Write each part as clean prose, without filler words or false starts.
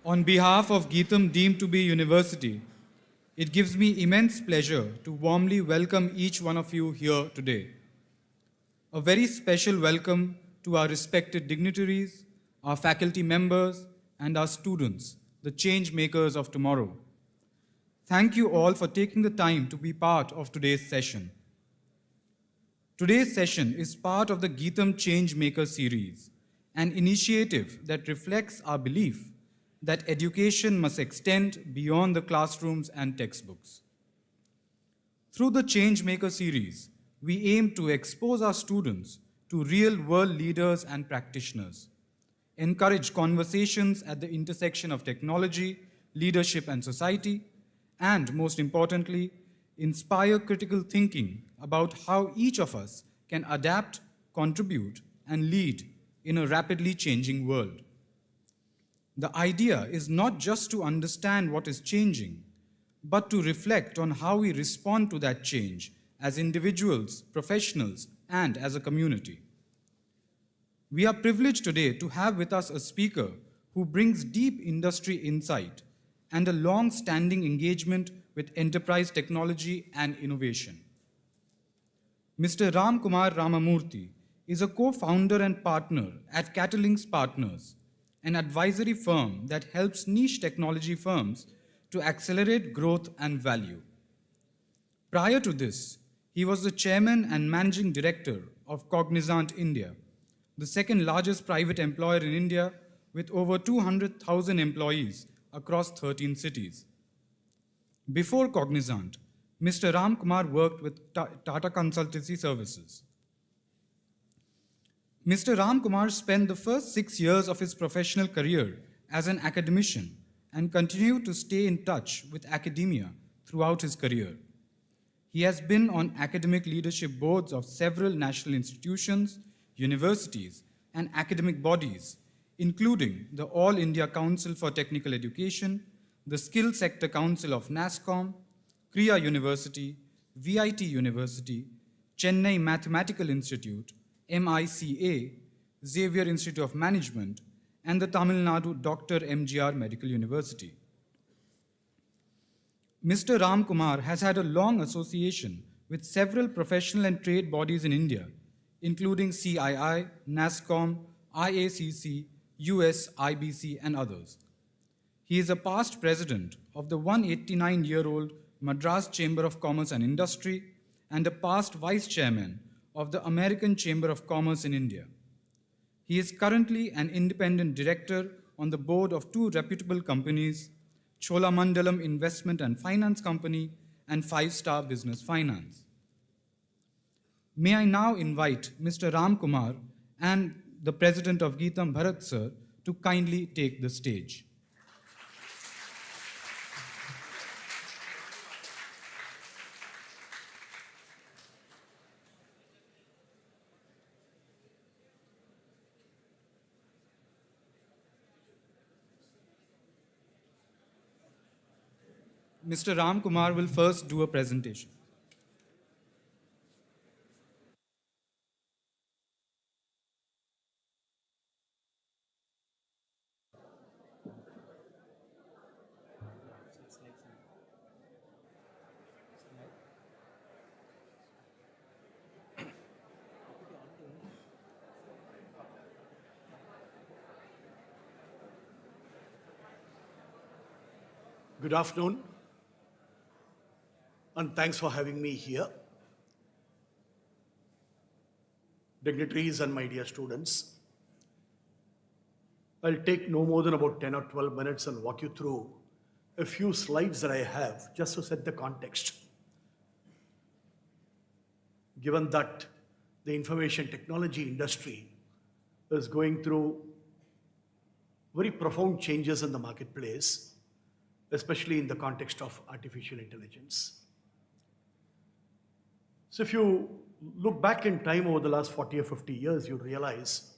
On behalf of Geetham deemed to be university, it gives me immense pleasure to warmly welcome each one of you here today. A very special welcome to our respected dignitaries, our faculty members, and our students, the Changemakers of tomorrow. Thank you all for taking the time to be part of today's session. Today's session is part of the Geetham Changemaker series, an initiative that reflects our belief that education must extend beyond the classrooms and textbooks. Through the Changemaker series, we aim to expose our students to real-world leaders and practitioners, encourage conversations at the intersection of technology, leadership, and society, and most importantly, inspire critical thinking about how each of us can adapt, contribute, and lead in a rapidly changing world. The idea is not just to understand what is changing, but to reflect on how we respond to that change as individuals, professionals, and as a community. We are privileged today to have with us a speaker who brings deep industry insight and a long-standing engagement with enterprise technology and innovation. Mr. Ramkumar Ramamoorthy is a co-founder and partner at Catalinks Partners, an advisory firm that helps niche technology firms to accelerate growth and value. Prior to this, he was the chairman and managing director of Cognizant India, the second largest private employer in India with over 200,000 employees across 13 cities. Before Cognizant, Mr. Ramkumar worked with Tata Consultancy Services. Mr. Ramkumar spent the first 6 years of his professional career as an academician and continued to stay in touch with academia throughout his career. He has been on academic leadership boards of several national institutions, universities, and academic bodies, including the All India Council for Technical Education, the Skill Sector Council of NASSCOM, Kriya University, VIT University, Chennai Mathematical Institute, MICA, Xavier Institute of Management, and the Tamil Nadu Dr. MGR Medical University. Mr. Ramkumar has had a long association with several professional and trade bodies in India, including CII, NASSCOM, IACC, US, IBC, and others. He is a past president of the 189-year-old Madras Chamber of Commerce and Industry and a past vice chairman of the American Chamber of Commerce in India. He is currently an independent director on the board of two reputable companies, Cholamandalam Investment and Finance Company and Five Star Business Finance. May I now invite Mr. Ramkumar and the President of Geetham, Bharat Sir, to kindly take the stage. Mr. Ramkumar will first do a presentation. Good afternoon, and thanks for having me here. Dignitaries and my dear students, I'll take no more than about 10 or 12 minutes and walk you through a few slides that I have just to set the context. Given that the information technology industry is going through very profound changes in the marketplace, especially in the context of artificial intelligence. So if you look back in time over the last 40 or 50 years, you realize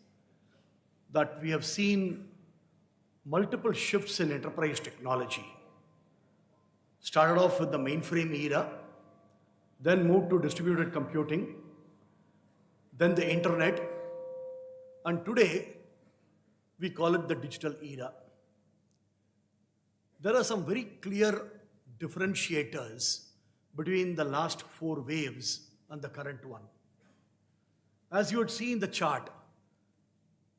that we have seen multiple shifts in enterprise technology. Started off with the mainframe era, then moved to distributed computing, then the internet, and today we call it the digital era. There are some very clear differentiators between the last four waves and the current one. As you would see in the chart,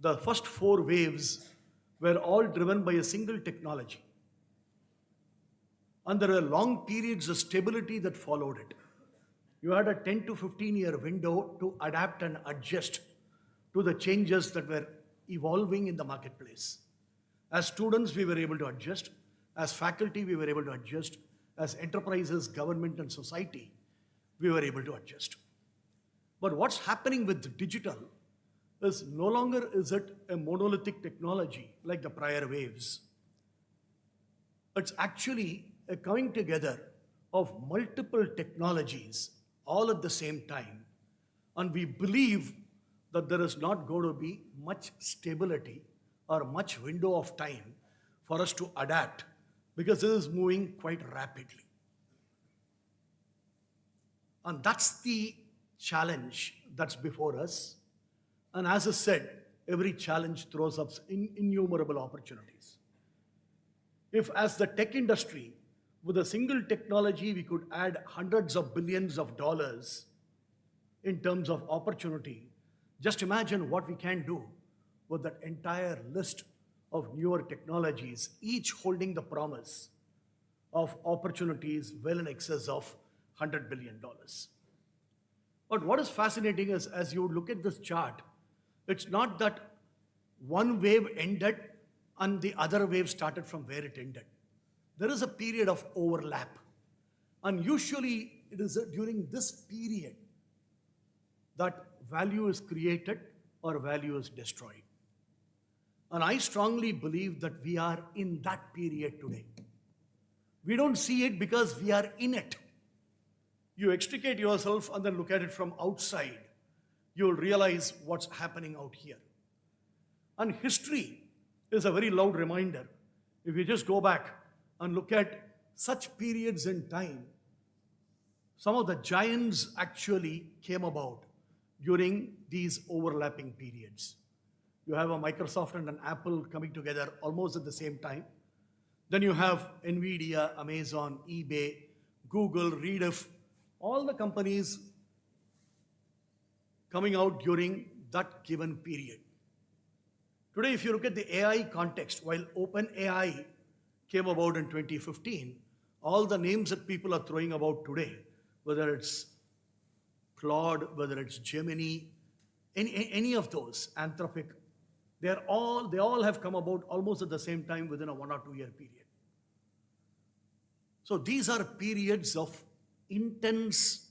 the first four waves were all driven by a single technology. And there were long periods of stability that followed it. You had a 10 to 15-year window to adapt and adjust to the changes that were evolving in the marketplace. As students, we were able to adjust. As faculty, we were able to adjust. As enterprises, government, and society, we were able to adjust. But what's happening with digital is no longer is it a monolithic technology like the prior waves. It's actually a coming together of multiple technologies all at the same time. And we believe that there is not going to be much stability or much window of time for us to adapt because it is moving quite rapidly. And that's the challenge that's before us. And as I said, every challenge throws up innumerable opportunities. If, as the tech industry, with a single technology, we could add hundreds of billions of dollars in terms of opportunity, just imagine what we can do with that entire list of newer technologies, each holding the promise of opportunities well in excess of $100 billion. But what is fascinating is, as you look at this chart, it's not that one wave ended and the other wave started from where it ended. There is a period of overlap. And usually it is during this period that value is created or value is destroyed. And I strongly believe that we are in that period today. We don't see it because we are in it. You extricate yourself and then look at it from outside, you'll realize what's happening out here. And history is a very loud reminder. If you just go back and look at such periods in time, some of the giants actually came about during these overlapping periods. You have a Microsoft and an Apple coming together almost at the same time. Then you have Nvidia, Amazon, eBay, Google, Rediff, all the companies coming out during that given period. Today, if you look at the AI context, while OpenAI came about in 2015, all the names that people are throwing about today, whether it's Claude, whether it's Gemini, any of those, Anthropic, they all have come about almost at the same time within a 1 or 2 year period. So these are periods of intense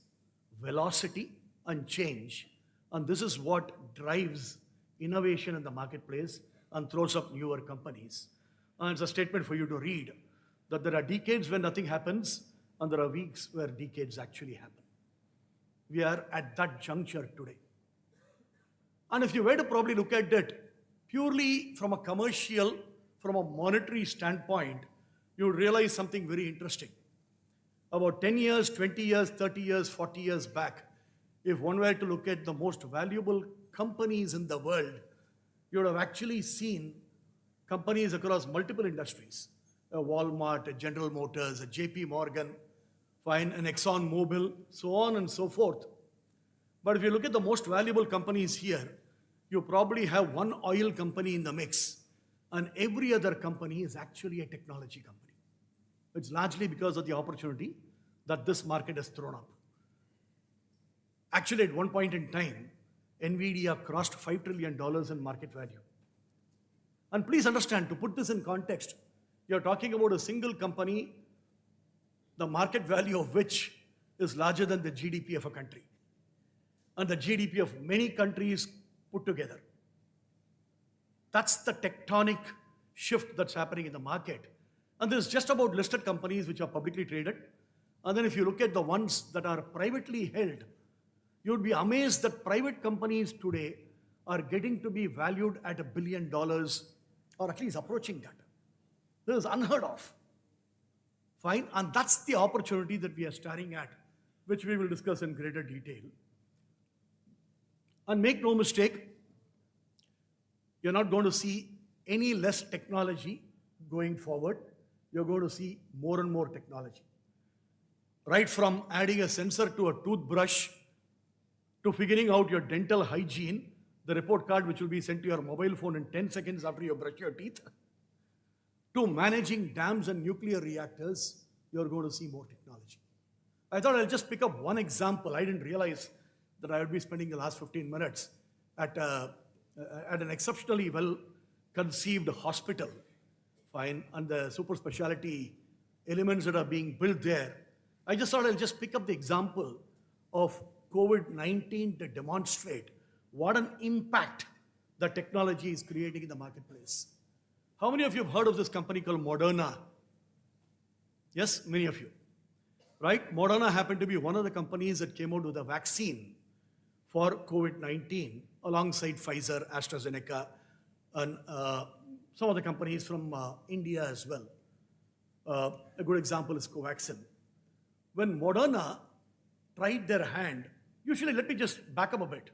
velocity and change, and this is what drives innovation in the marketplace and throws up newer companies. And it's a statement for you to read that there are decades when nothing happens and there are weeks where decades actually happen. We are at that juncture today. And if you were to probably look at it purely from a commercial, from a monetary standpoint, you would realize something very interesting. About 10 years, 20 years, 30 years, 40 years back, if one were to look at the most valuable companies in the world, you would have actually seen companies across multiple industries. A Walmart, a General Motors, a JP Morgan, fine, an Exxon Mobil, so on and so forth. But if you look at the most valuable companies here, you probably have one oil company in the mix, and every other company is actually a technology company. It's largely because of the opportunity that this market has thrown up. Actually, at one point in time, Nvidia crossed $5 trillion in market value. And please understand, to put this in context, you're talking about a single company, the market value of which is larger than the GDP of a country, and the GDP of many countries put together. That's the tectonic shift that's happening in the market. And this is just about listed companies which are publicly traded. And then if you look at the ones that are privately held, you'd be amazed that private companies today are getting to be valued at $1 billion, or at least approaching that. This is unheard of. Fine, and that's the opportunity that we are staring at, which we will discuss in greater detail. And make no mistake, you're not going to see any less technology going forward. you're going to see more and more technology. Right from adding a sensor to a toothbrush to figuring out your dental hygiene, the report card which will be sent to your mobile phone in 10 seconds after you brush your teeth, to managing dams and nuclear reactors, you're going to see more technology. I thought I'll just pick up one example. I didn't realize that I would be spending the last 15 minutes at an exceptionally well-conceived hospital, fine, and the super specialty elements that are being built there. I just thought I'll just pick up the example of COVID-19 to demonstrate what an impact the technology is creating in the marketplace. How many of you have heard of this company called Moderna? Yes, many of you. Right? Moderna happened to be one of the companies that came out with a vaccine for COVID-19 alongside Pfizer, AstraZeneca, and some of the companies from India as well. A good example is Covaxin. When Moderna tried their hand, usually, let me just back up a bit.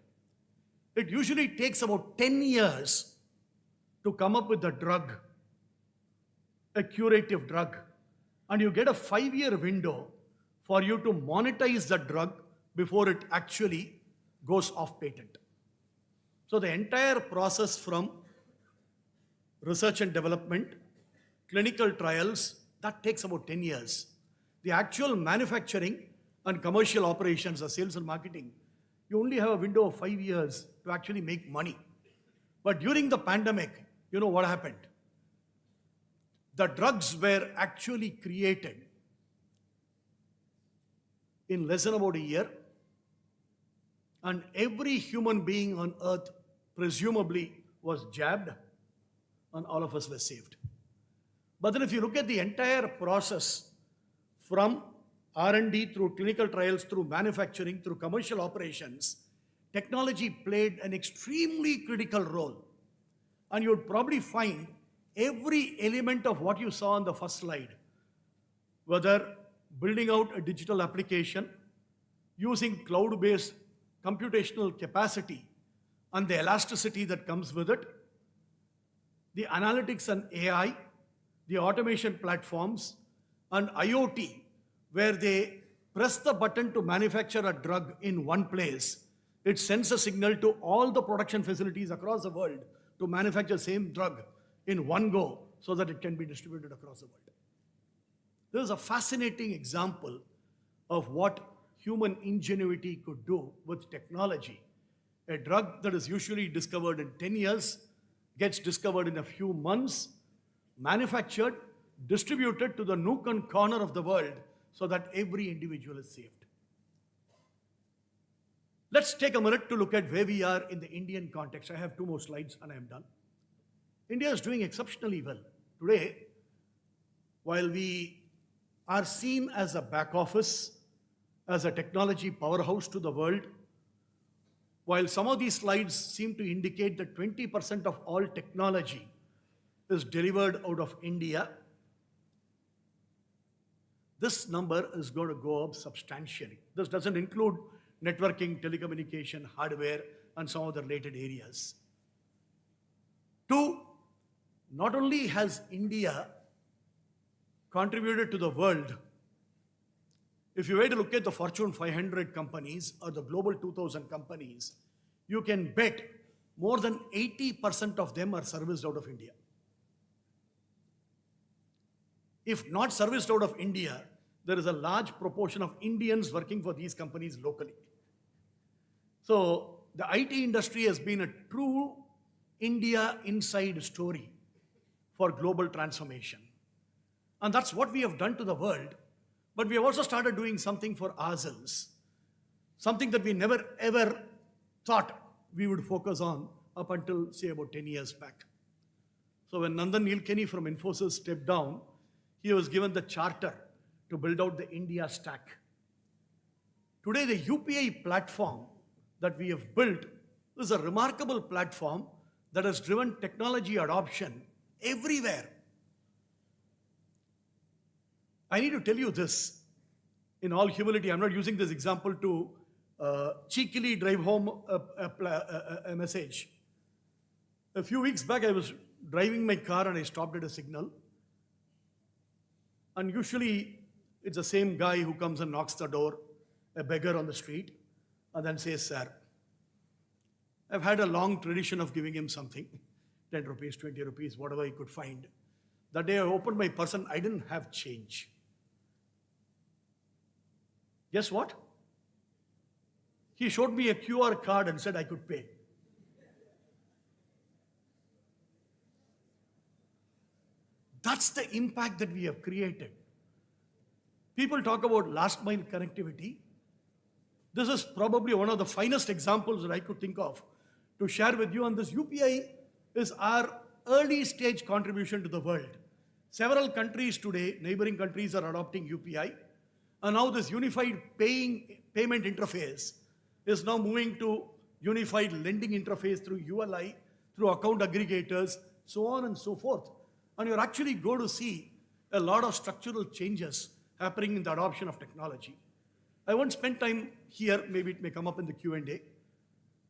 It usually takes about 10 years to come up with a drug, a curative drug, and you get a 5-year window for you to monetize the drug before it actually goes off patent. So the entire process from research and development, clinical trials, that takes about 10 years. The actual manufacturing and commercial operations, the sales and marketing, you only have a window of 5 years to actually make money. But during the pandemic, you know what happened? The drugs were actually created in less than about a year, and every human being on earth presumably was jabbed, and all of us were saved. But then if you look at the entire process from R&D through clinical trials, through manufacturing, through commercial operations, technology played an extremely critical role. And you would probably find every element of what you saw on the first slide, whether building out a digital application, using cloud-based computational capacity and the elasticity that comes with it, the analytics and AI, the automation platforms, and IoT, where they press the button to manufacture a drug in one place. It sends a signal to all the production facilities across the world to manufacture the same drug in one go so that it can be distributed across the world. This is a fascinating example of what human ingenuity could do with technology. A drug that is usually discovered in 10 years gets discovered in a few months, manufactured, distributed to the nook and corner of the world so that every individual is saved. Let's take a minute to look at where we are in the Indian context. I have 2 more slides and I am done. India is doing exceptionally well. Today, while we are seen as a back office, as a technology powerhouse to the world, while some of these slides seem to indicate that 20% of all technology is delivered out of India, this number is going to go up substantially. This doesn't include networking, telecommunication, hardware, and some of the related areas. 2, not only has India contributed to the world, if you were to look at the Fortune 500 companies or the Global 2000 companies, you can bet more than 80% of them are serviced out of India. If not serviced out of India, there is a large proportion of Indians working for these companies locally. So the IT industry has been a true India inside story for global transformation. And that's what we have done to the world. But we have also started doing something for ourselves, something that we never ever thought we would focus on up until, say, about 10 years back. So when Nandan Nilekani from Infosys stepped down, he was given the charter to build out the India stack. Today, the UPI platform that we have built is a remarkable platform that has driven technology adoption everywhere. I need to tell you this in all humility. I'm not using this example to cheekily drive home a message. A few weeks back, I was driving my car and I stopped at a signal. And usually it's the same guy who comes and knocks the door, a beggar on the street, and then says, "Sir, I've had a long tradition of giving him something, 10 rupees, 20 rupees, whatever he could find. The day I opened my purse, I didn't have change. Guess what? He showed me a QR card and said I could pay. That's the impact that we have created. People talk about last mile connectivity. This is probably one of the finest examples that I could think of to share with you. And this UPI is our early stage contribution to the world. Several countries today, neighboring countries, are adopting UPI. And now this unified payment interface is now moving to unified lending interface through ULI, through account aggregators, so on and so forth. And you're actually going to see a lot of structural changes happening in the adoption of technology. I won't spend time here, maybe it may come up in the Q&A.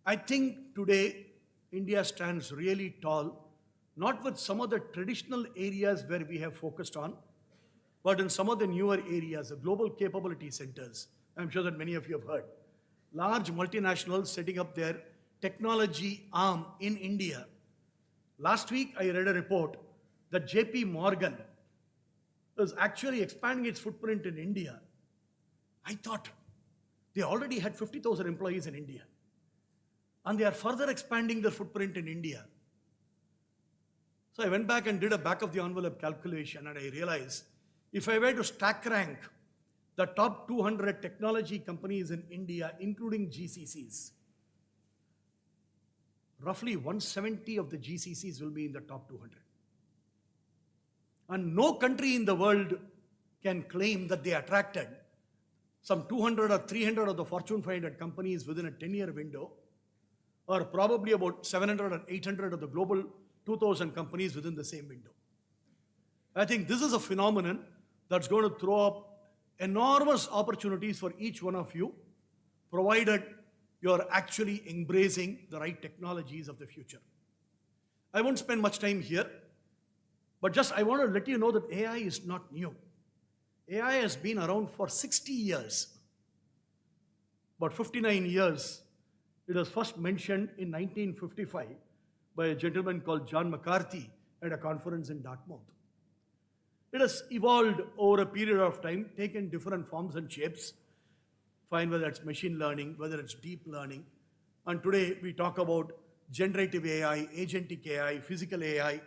I think today India stands really tall, not with some of the traditional areas where we have focused on, but in some of the newer areas, the global capability centers. I'm sure that many of you have heard. Large multinationals setting up their technology arm in India. Last week, I read a report that JP Morgan is actually expanding its footprint in India. I thought they already had 50,000 employees in India, and they are further expanding their footprint in India. So I went back and did a back of the envelope calculation, and I realized if I were to stack rank the top 200 technology companies in India, including GCCs, roughly 170 of the GCCs will be in the top 200. And no country in the world can claim that they attracted some 200 or 300 of the Fortune 500 companies within a 10-year window, or probably about 700 or 800 of the global 2,000 companies within the same window. I think this is a phenomenon that's going to throw up enormous opportunities for each one of you, provided you're actually embracing the right technologies of the future. I won't spend much time here, but just I want to let you know that AI is not new. AI has been around for 60 years. About 59 years, it was first mentioned in 1955 by a gentleman called John McCarthy at a conference in Dartmouth. It has evolved over a period of time, taken different forms and shapes, fine, whether it's machine learning, whether it's deep learning. And today we talk about generative AI, agentic AI, physical AI,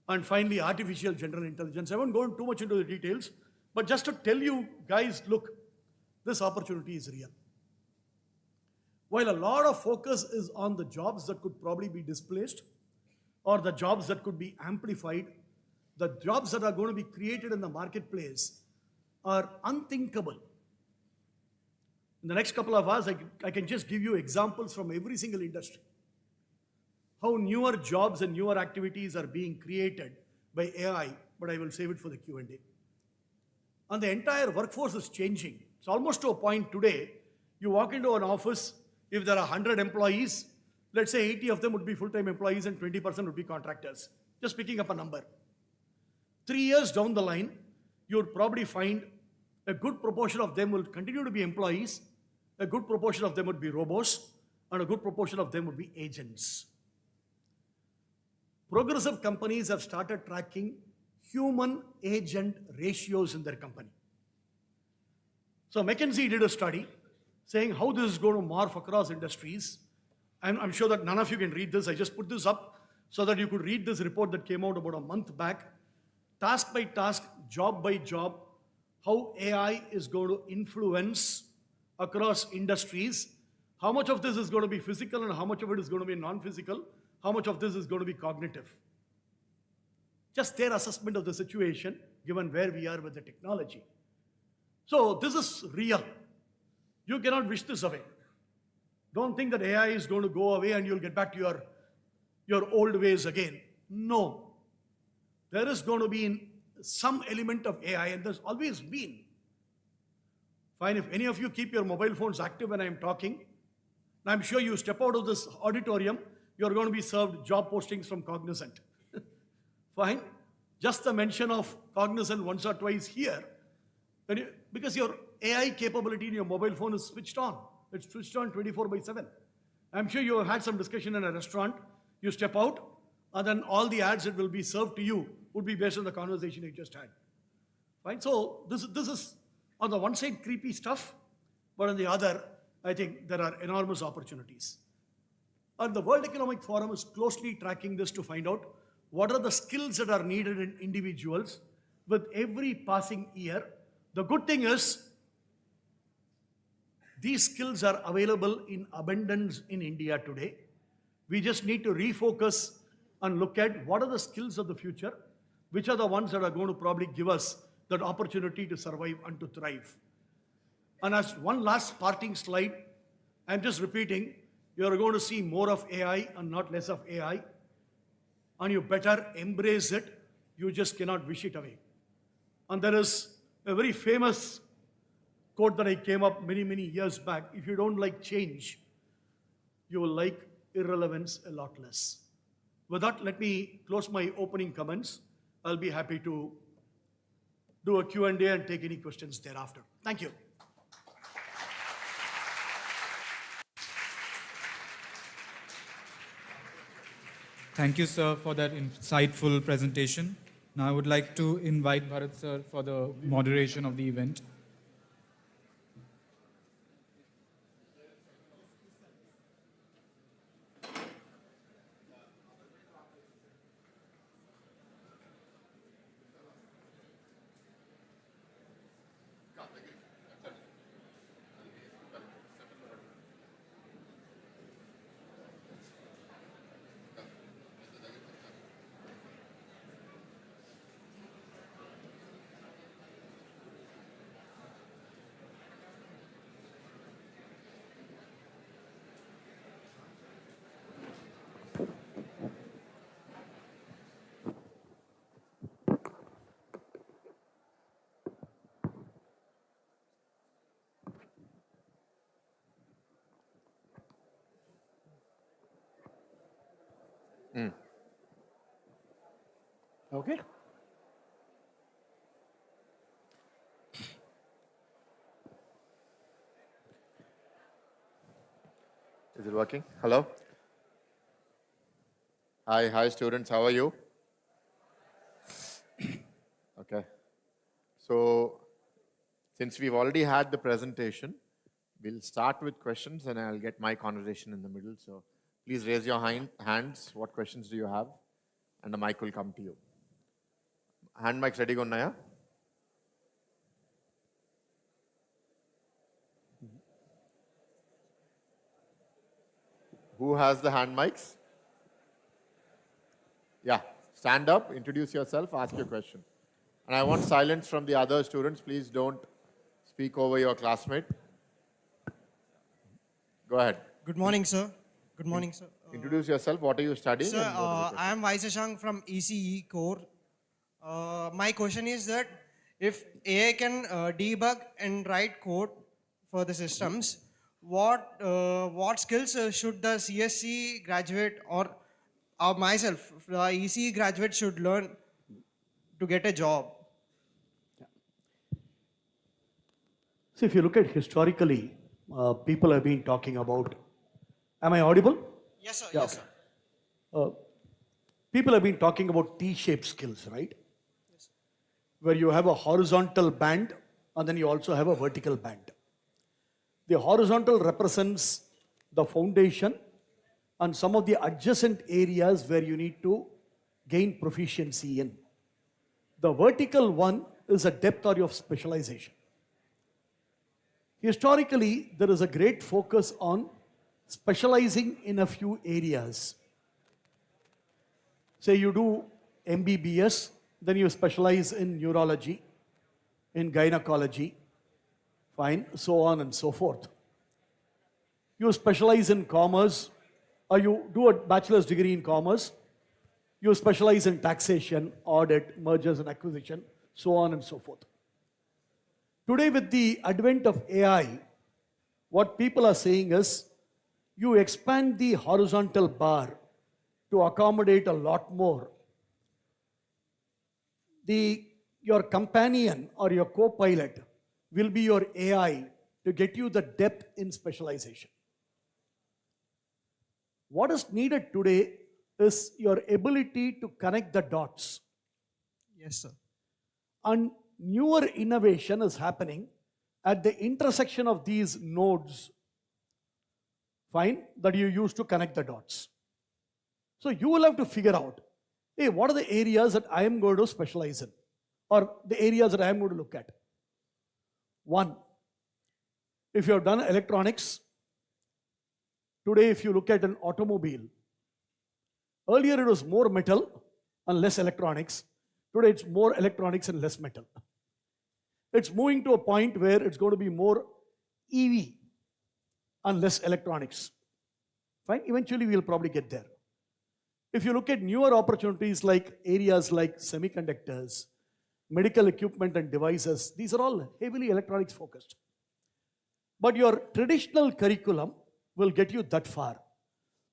and finally artificial general intelligence. I won't go too much into the details, but just to tell you guys, look, this opportunity is real. While a lot of focus is on the jobs that could probably be displaced or the jobs that could be amplified, the jobs that are going to be created in the marketplace are unthinkable. In the next couple of hours, I can just give you examples from every single industry. How newer jobs and newer activities are being created by AI, but I will save it for the Q&A. And the entire workforce is changing. It's almost to a point today, you walk into an office, if there are 100 employees, let's say 80 of them would be full-time employees and 20% would be contractors. Just picking up a number. 3 years down the line, you would probably find a good proportion of them will continue to be employees, a good proportion of them would be robots, and a good proportion of them would be agents. Progressive companies have started tracking human-agent ratios in their company. So McKinsey did a study saying how this is going to morph across industries. I'm sure that none of you can read this. I just put this up so that you could read this report that came out about a month back. Task by task, job by job, how AI is going to influence across industries, how much of this is going to be physical and how much of it is going to be non-physical, how much of this is going to be cognitive. Just their assessment of the situation, given where we are with the technology. So this is real. You cannot wish this away. Don't think that AI is going to go away and you'll get back to your old ways again. No. There is going to be some element of AI, and there's always been. Fine, if any of you keep your mobile phones active when I'm talking, I'm sure you step out of this auditorium, you're going to be served job postings from Cognizant. Fine. just the mention of Cognizant once or twice here, because your AI capability in your mobile phone is switched on. It's switched on 24/7. I'm sure you have had some discussion in a restaurant. You step out, and then all the ads that will be served to you would be based on the conversation you just had. Right? So this is on the one side creepy stuff, but on the other, I think there are enormous opportunities. And the World Economic Forum is closely tracking this to find out what are the skills that are needed in individuals with every passing year. The good thing is, these skills are available in abundance in India today. We just need to refocus and look at what are the skills of the future, which are the ones that are going to probably give us that opportunity to survive and to thrive. And as one last parting slide, I'm just repeating, you're going to see more of AI and not less of AI. And you better embrace it. You just cannot wish it away. And there is a very famous quote that I came up many, many years back. If you don't like change, you will like irrelevance a lot less. With that, let me close my opening comments. I'll be happy to do a Q&A and take any questions thereafter. Thank you. Thank you, sir, for that insightful presentation. Now I would like to invite Bharat, sir, for the moderation of the event. Okay. Is it working? Hello? Hi students, how are you? Okay. So, since we've already had the presentation, we'll start with questions and I'll get my conversation in the middle. So, please raise your hands. What questions do you have? And the mic will come to you. Hand mics ready, Gonnaya? Who has the hand mics? Yeah, stand up, introduce yourself, ask your question. And I want silence from the other students. Please don't speak over your classmate. Go ahead. Good morning, sir. Good morning, sir. Introduce yourself. What are you studying? Sir, and what is the I am Vaisashang from ECE core. My question is that if AI can debug and write code for the systems, what skills should the CSC graduate or myself, the ECE graduate, should learn to get a job? So if you look at historically, people have been talking about, am I audible? Yes, sir. Yeah, Yes, okay. sir. People have been talking about T-shaped skills, right? Yes. Where you have a horizontal band and then you also have a vertical band. The horizontal represents the foundation and some of the adjacent areas where you need to gain proficiency in. The vertical one is a depth or of specialization. Historically, there is a great focus on specializing in a few areas. Say you do MBBS, then you specialize in neurology, in gynecology, fine, so on and so forth. You specialize in commerce, or you do a bachelor's degree in commerce, you specialize in taxation, audit, mergers and acquisition, so on and so forth. Today, with the advent of AI, what people are saying is, you expand the horizontal bar to accommodate a lot more. your companion or your co-pilot will be your AI to get you the depth in specialization. What is needed today is your ability to connect the dots. Yes, sir. And newer innovation is happening at the intersection of these nodes, fine, that you use to connect the dots. So you will have to figure out, hey, what are the areas that I am going to specialize in, or the areas that I am going to look at. One, if you have done electronics, today if you look at an automobile, earlier it was more metal and less electronics. Today it's more electronics and less metal. It's moving to a point where it's going to be more EV and less electronics. Fine, eventually we'll probably get there. If you look at newer opportunities like areas like semiconductors, medical equipment and devices, these are all heavily electronics focused. But your traditional curriculum will get you that far.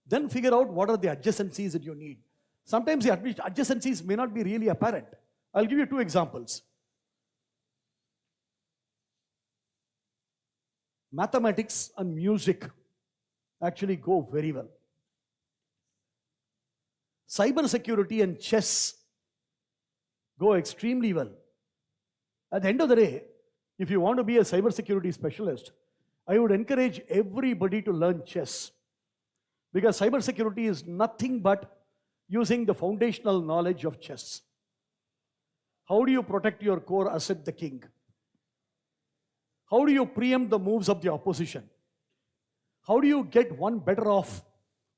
Then figure out what are the adjacencies that you need. Sometimes the adjacencies may not be really apparent. I'll give you two examples. Mathematics and music actually go very well. Cybersecurity and chess go extremely well. At the end of the day, if you want to be a cybersecurity specialist, I would encourage everybody to learn chess. Because cybersecurity is nothing but using the foundational knowledge of chess. How do you protect your core asset, the king? How do you preempt the moves of the opposition? How do you get one better off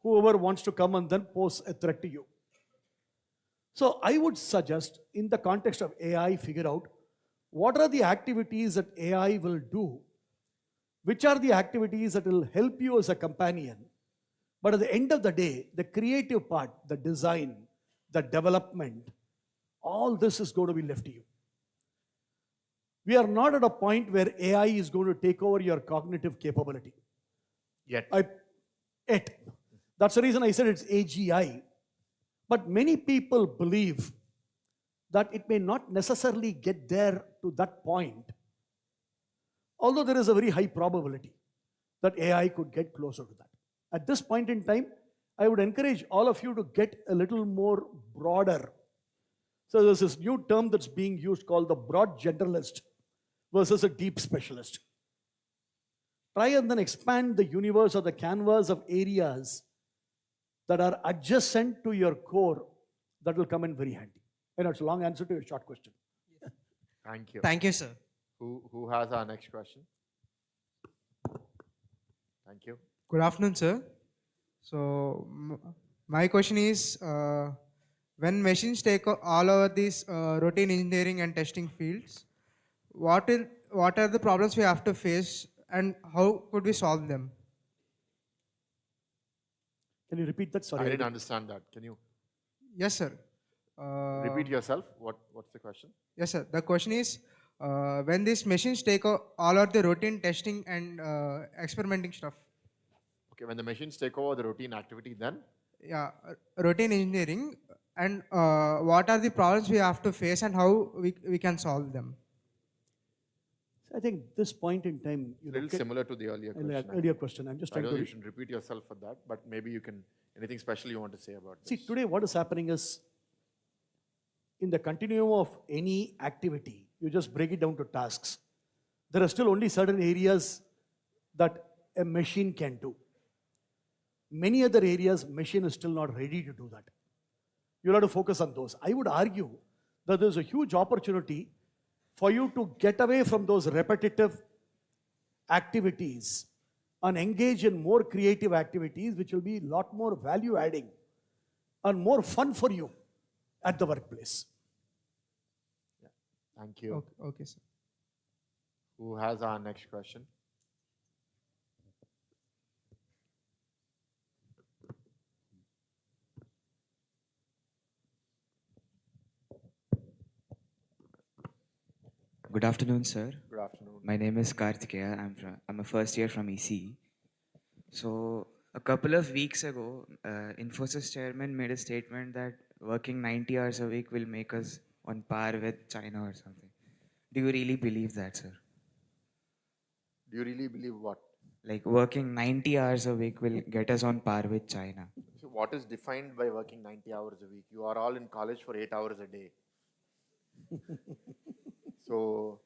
whoever wants to come and then pose a threat to you? So I would suggest, in the context of AI, figure out what are the activities that AI will do, which are the activities that will help you as a companion. But at the end of the day, the creative part, the design, the development, all this is going to be left to you. We are not at a point where AI is going to take over your cognitive capability. Yet. That's the reason I said it's AGI. But many people believe that it may not necessarily get there to that point. Although there is a very high probability that AI could get closer to that. At this point in time, I would encourage all of you to get a little more broader. So there's this new term that's being used called the broad generalist versus a deep specialist. Try and then expand the universe or the canvas of areas that are adjacent to your core. That will come in very handy. And it's a long answer to a short question. Thank you. Thank you, sir. Who has our next question? Thank you. Good afternoon, sir. So, my question is, when machines take all over these routine engineering and testing fields, what are the problems we have to face and how could we solve them? Can you repeat that? Sorry. I didn't understand that. Can you Yes, sir. repeat yourself? What's the question? Yes, sir. The question is, when these machines take all of the routine testing and experimenting stuff, Okay, when the machines take over the routine activity, then yeah, routine engineering, and what are the problems we have to face and how we can solve them? I think this point in time, a little similar to the earlier question. earlier question. I'm just I trying know to. you shouldn't repeat yourself for that, but maybe you can, anything special you want to say about See, this? today what is happening is, in the continuum of any activity, you just break it down to tasks. There are still only certain areas that a machine can do. Many other areas, machine is still not ready to do that. You'll have to focus on those. I would argue that there's a huge opportunity for you to get away from those repetitive activities and engage in more creative activities, which will be a lot more value adding and more fun for you at the workplace. Thank you. Okay, sir. Who has our next question? Good afternoon, sir. Good afternoon. My name is Karthikeya. I'm a first year from EC. So a couple of weeks ago, Infosys chairman made a statement that working 90 hours a week will make us on par with China or something. Do you really believe that, sir? Do you really believe what? Like working 90 hours a week will get us on par with China. So what is defined by working 90 hours a week? You are all in college for 8 hours a day. So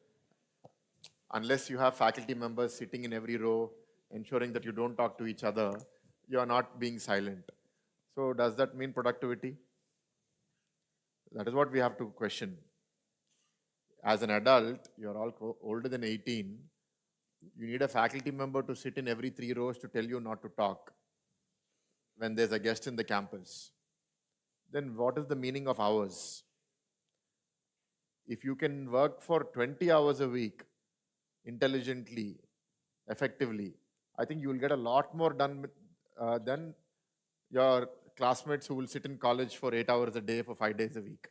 unless you have faculty members sitting in every row, ensuring that you don't talk to each other, you are not being silent. So does that mean productivity? That is what we have to question. As an adult, you're all older than 18, you need a faculty member to sit in every 3 rows to tell you not to talk when there's a guest in the campus. Then what is the meaning of hours? If you can work for 20 hours a week intelligently, effectively, I think you will get a lot more done than your classmates who will sit in college for 8 hours a day for 5 days a week.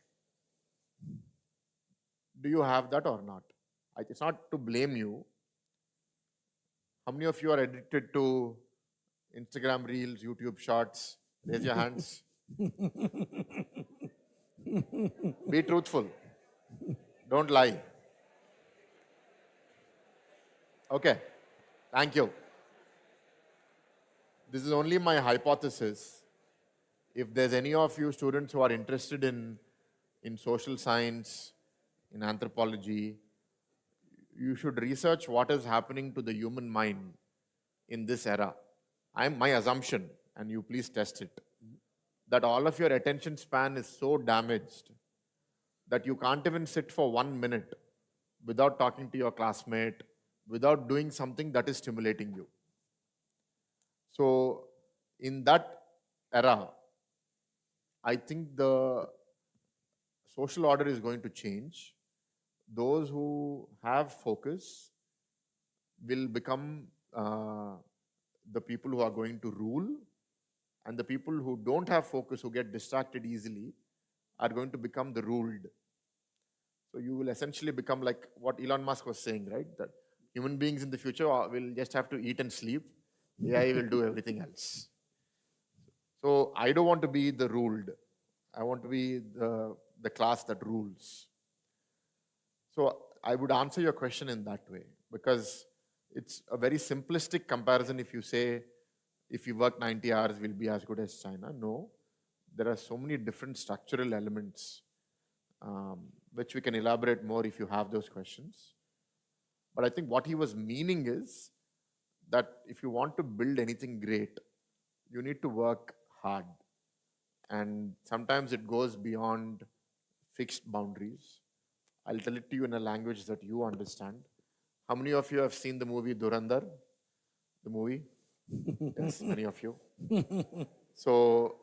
Do you have that or not? It's not to blame you. How many of you are addicted to Instagram Reels, YouTube Shorts? Raise your hands. Be truthful. Don't lie. Okay. Thank you. This is only my hypothesis. If there's any of you students who are interested in social science, in anthropology, you should research what is happening to the human mind in this era. My assumption, and you please test it, that all of your attention span is so damaged that you can't even sit for 1 minute without talking to your classmate, without doing something that is stimulating you. So in that era, I think the social order is going to change. Those who have focus will become the people who are going to rule, and the people who don't have focus, who get distracted easily, are going to become the ruled. So you will essentially become like what Elon Musk was saying, right? That human beings in the future will just have to eat and sleep. AI will do everything else. So I don't want to be the ruled. I want to be the class that rules. So I would answer your question in that way, because it's a very simplistic comparison if you say, if you work 90 hours, we'll be as good as China. No, there are so many different structural elements, which we can elaborate more if you have those questions. But I think what he was meaning is that if you want to build anything great, you need to work hard. And sometimes it goes beyond fixed boundaries. I'll tell it to you in a language that you understand. How many of you have seen the movie Durandar? The movie? Yes, many of you. So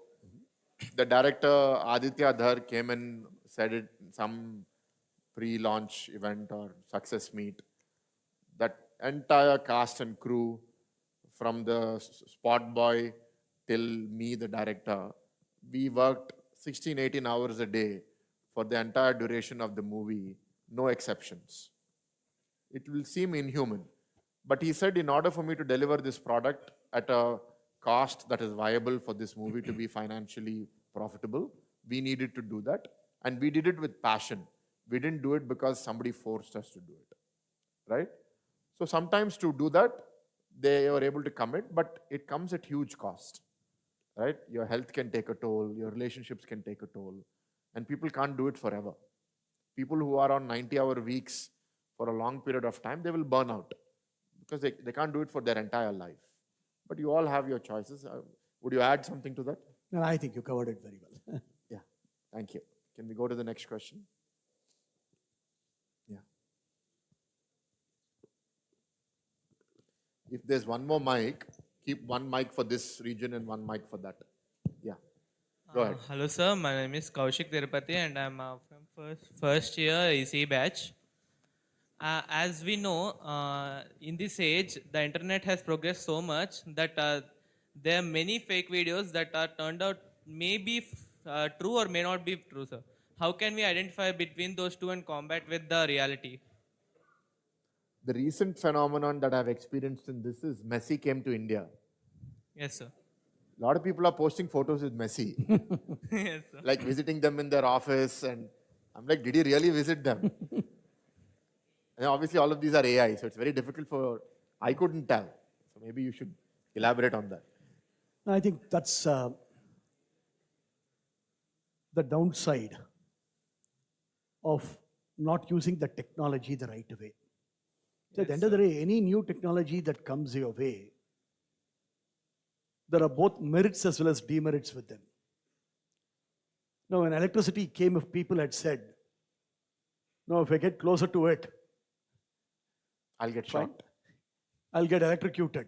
the director Aditya Dhar came and said it in some pre-launch event or success meet that entire cast and crew, from the spot boy till me, the director, we worked 16, 18 hours a day for the entire duration of the movie, no exceptions. It will seem inhuman. But he said, in order for me to deliver this product at a cost that is viable for this movie to be financially profitable, we needed to do that. And we did it with passion. We didn't do it because somebody forced us to do it. Right? So sometimes to do that, they were able to commit, but it comes at huge cost. Right? Your health can take a toll, your relationships can take a toll, and people can't do it forever. People who are on 90-hour weeks for a long period of time, they will burn out because they can't do it for their entire life. But you all have your choices. Would you add something to that? No, I think you covered it very well. Yeah, thank you. Can we go to the next question? Yeah. If there's one more mic, keep one mic for this region and one mic for that. Yeah. Go ahead. Hello, sir. My name is Kaushik Tirupati, and I'm from first year EC batch. As we know, in this age, the internet has progressed so much that there are many fake videos that are turned out may be true or may not be true, sir. How can we identify between those two and combat with the reality? The recent phenomenon that I've experienced in this is Messi came to India. Yes, sir. A lot of people are posting photos with Messi, Yes, sir. like visiting them in their office, and I'm like, did he really visit them? And obviously, all of these are AI, so it's very difficult for. I couldn't tell. So maybe you should elaborate on that. I think that's the downside of not using the technology the right way. So at the end of the day, any new technology that comes your way, there are both merits as well as demerits with them. Now, when electricity came, if people had said, no, if I get closer to it, I'll get fine, shot. I'll get electrocuted.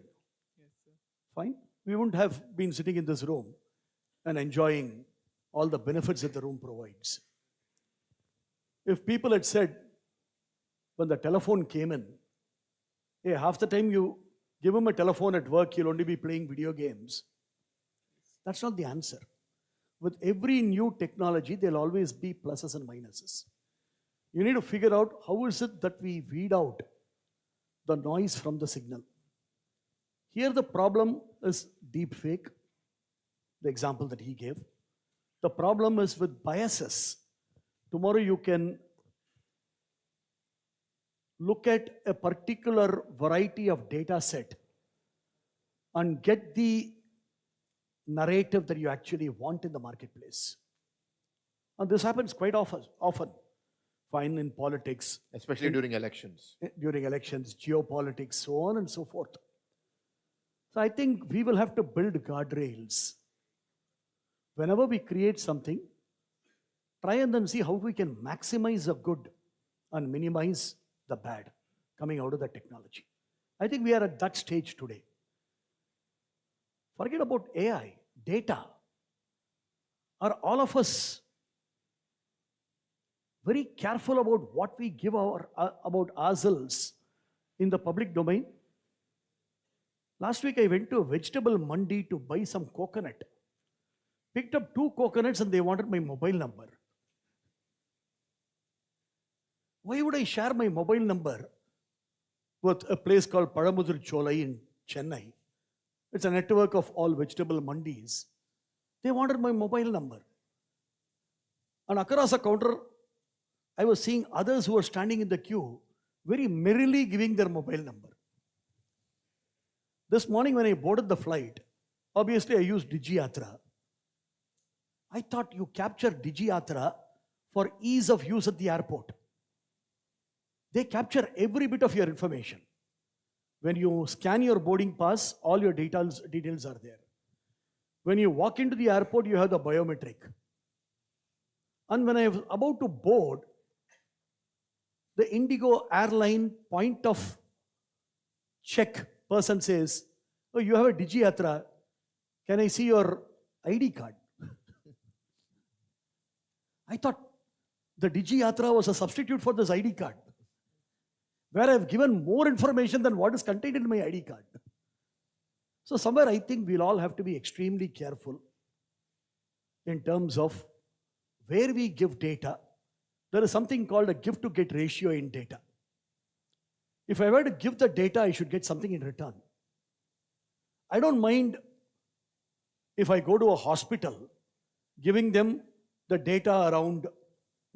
Fine. We wouldn't have been sitting in this room and enjoying all the benefits that the room provides. If people had said, when the telephone came in, hey, half the time you give him a telephone at work, he'll only be playing video games. That's not the answer. With every new technology, there'll always be pluses and minuses. You need to figure out how is it that we weed out the noise from the signal. Here the problem is deepfake, the example that he gave. The problem is with biases. Tomorrow you can look at a particular variety of data set and get the narrative that you actually want in the marketplace. And this happens quite often. Fine in politics, Especially during elections. during elections, geopolitics, so on and so forth. So I think we will have to build guardrails. Whenever we create something, try and then see how we can maximize the good and minimize the bad coming out of the technology. I think we are at that stage today. Forget about AI, data. Are all of us very careful about what we give about ourselves in the public domain? Last week I went to a vegetable mandi to buy some coconut. Picked up 2 coconuts and they wanted my mobile number. Why would I share my mobile number with a place called Padamudur Cholai in Chennai? It's a network of all vegetable mandis. They wanted my mobile number. And across the counter, I was seeing others who were standing in the queue very merrily giving their mobile number. This morning when I boarded the flight, obviously I used DigiYatra. I thought you capture DigiYatra for ease of use at the airport. They capture every bit of your information. When you scan your boarding pass, all your details are there. When you walk into the airport, you have the biometric. And when I was about to board, the Indigo airline point of check person says, oh, you have a DigiYatra. Can I see your ID card? I thought the DigiYatra was a substitute for this ID card, where I've given more information than what is contained in my ID card. So somewhere I think we'll all have to be extremely careful in terms of where we give data. There is something called a give to get ratio in data. If I were to give the data, I should get something in return. I don't mind if I go to a hospital giving them the data around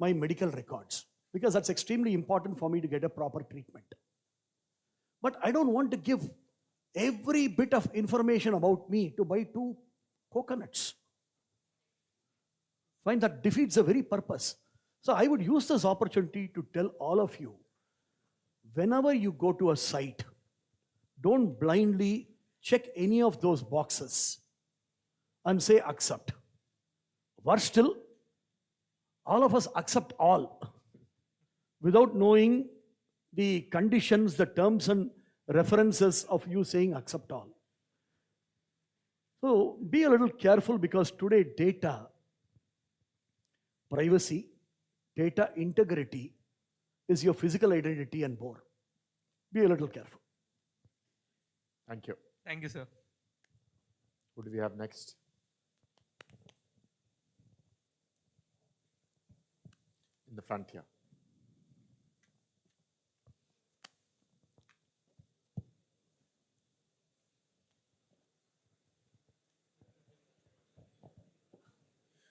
my medical records, because that's extremely important for me to get a proper treatment. But I don't want to give every bit of information about me to buy 2 coconuts. Fine, that defeats the very purpose. So I would use this opportunity to tell all of you, whenever you go to a site, don't blindly check any of those boxes and say accept. Worse still, all of us accept all without knowing the conditions, the terms and references of you saying accept all. So be a little careful, because today data privacy, data integrity is your physical identity and more. Be a little careful. Thank you. Thank you, sir. Who do we have next? In the front here.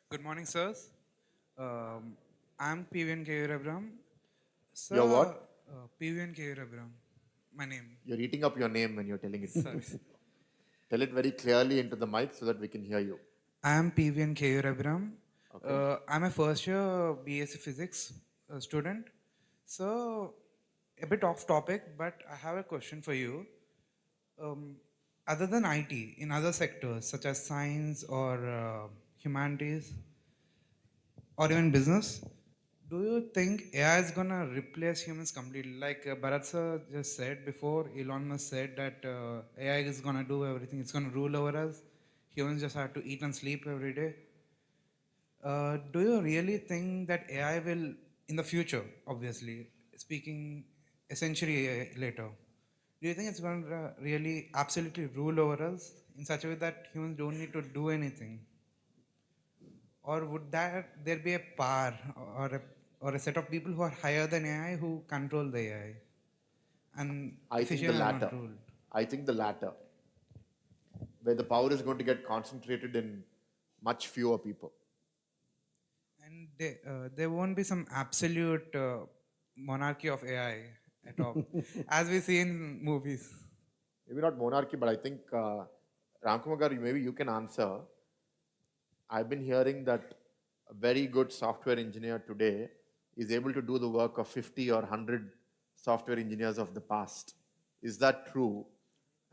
Good morning, sirs. I'm PVN Abram. Sir, Your what? PVN Abram. My name. You're eating up your name when you're telling it. Sorry. Tell it very clearly into the mic so that we can hear you. I'm PVN Abram. Okay. I'm a first year BSc Physics student. So, a bit off topic, but I have a question for you. Other than IT, in other sectors such as science or humanities or even business, do you think AI is gonna replace humans completely? Like Bharat sir just said before, Elon Musk said that AI is gonna do everything. It's gonna rule over us. Humans just have to eat and sleep every day. Do you really think that AI will, in the future, obviously, speaking a century later, do you think it's going to really absolutely rule over us in such a way that humans don't need to do anything? Or would there be a power or a set of people who are higher than AI who control the AI and I think the decisions are latter. not ruled? I think the latter, where the power is going to get concentrated in much fewer people. And there won't be some absolute monarchy of AI at all, as we see in movies. Maybe not monarchy, but I think Ramkumar, maybe you can answer. I've been hearing that a very good software engineer today is able to do the work of 50 or 100 software engineers of the past. Is that true?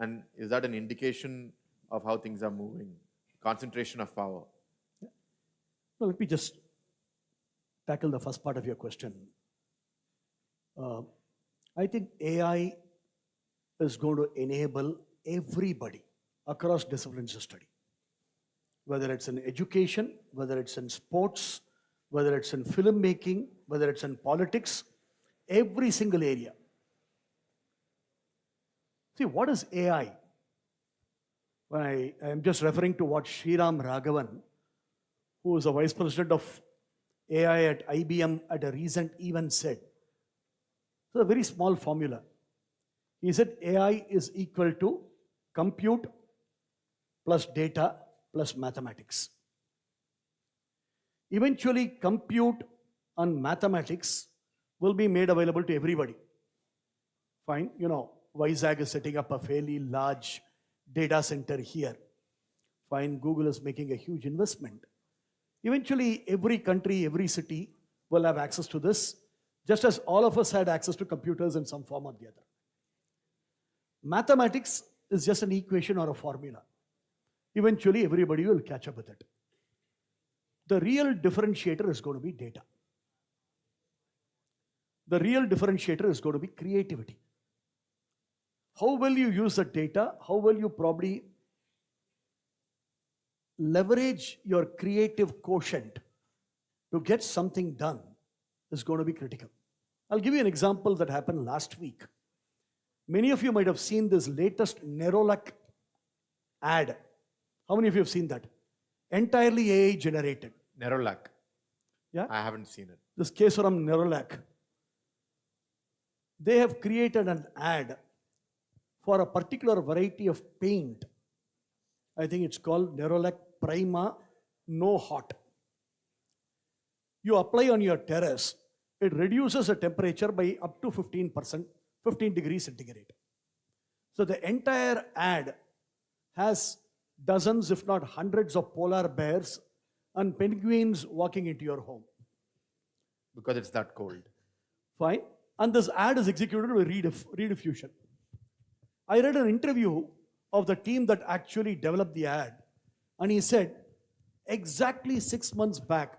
And is that an indication of how things are moving? Concentration of power. Well, let me just tackle the first part of your question. I think AI is going to enable everybody across disciplines to study. Whether it's in education, whether it's in sports, whether it's in filmmaking, whether it's in politics, every single area. See, what is AI? When I am just referring to what Sriram Raghavan, who is the vice president of AI at IBM at a recent event said. So a very small formula. He said AI is equal to compute plus data plus mathematics. Eventually, compute and mathematics will be made available to everybody. Fine, Vizag is setting up a fairly large data center here. Fine, Google is making a huge investment. Eventually, every country, every city will have access to this, just as all of us had access to computers in some form or the other. Mathematics is just an equation or a formula. Eventually, everybody will catch up with it. The real differentiator is going to be data. The real differentiator is going to be creativity. How will you use the data? How will you probably leverage your creative quotient to get something done is going to be critical. I'll give you an example that happened last week. Many of you might have seen this latest Nerolac ad. How many of you have seen that? Entirely AI generated. Nerolac. Yeah? I haven't seen it. This case from Nerolac. They have created an ad for a particular variety of paint. I think it's called Nerolac Prima No Hot. You apply on your terrace, it reduces the temperature by up to 15%, 15 degrees centigrade. So the entire ad has dozens, if not hundreds, of polar bears and penguins walking into your home. Because it's that cold. Fine. And this ad is executed with rediffusion. I read an interview of the team that actually developed the ad, and he said, exactly 6 months back,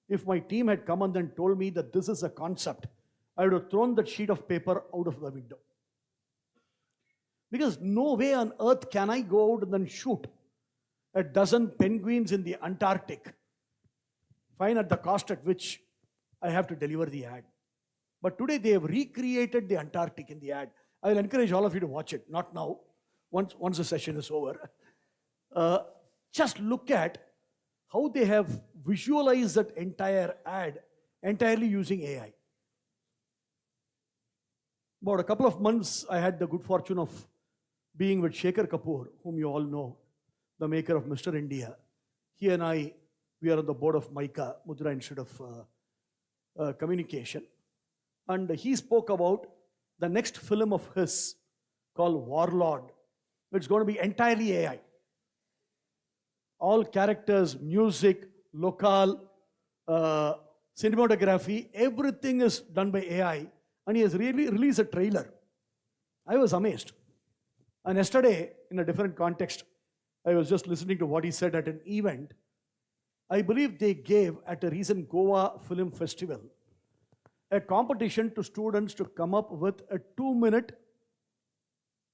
if my team had come and then told me that this is a concept, I would have thrown that sheet of paper out of the window. Because no way on earth can I go out and then shoot a dozen penguins in the Antarctic, fine, at the cost at which I have to deliver the ad. But today they have recreated the Antarctic in the ad. I will encourage all of you to watch it, not now, once the session is over. Just look at how they have visualized that entire ad entirely using AI. About a couple of months, I had the good fortune of being with Shekhar Kapoor, whom you all know, the maker of Mr. India. He and I, we are on the board of MICA, Mudra Institute of communication, and he spoke about the next film of his called Warlord. It's going to be entirely AI. All characters, music, local, cinematography, everything is done by AI, and he has really released a trailer. I was amazed. And yesterday, in a different context, I was just listening to what he said at an event. I believe they gave at a recent Goa Film Festival a competition to students to come up with a 2-minute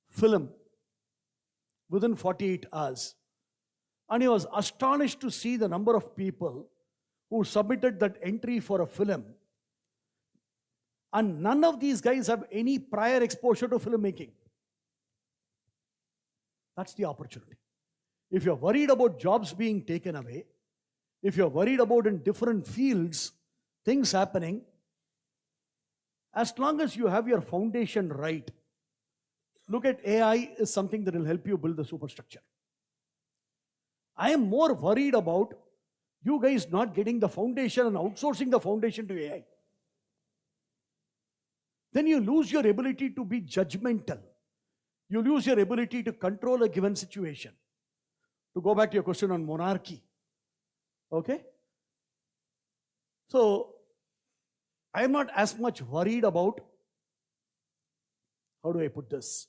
film within 48 hours. And he was astonished to see the number of people who submitted that entry for a film. And none of these guys have any prior exposure to filmmaking. That's the opportunity. If you're worried about jobs being taken away, if you're worried about in different fields, things happening, as long as you have your foundation right, look at AI is something that will help you build the superstructure. I am more worried about you guys not getting the foundation and outsourcing the foundation to AI. Then you lose your ability to be judgmental. You lose your ability to control a given situation. To go back to your question on monarchy. Okay? So, I am not as much worried about, how do I put this?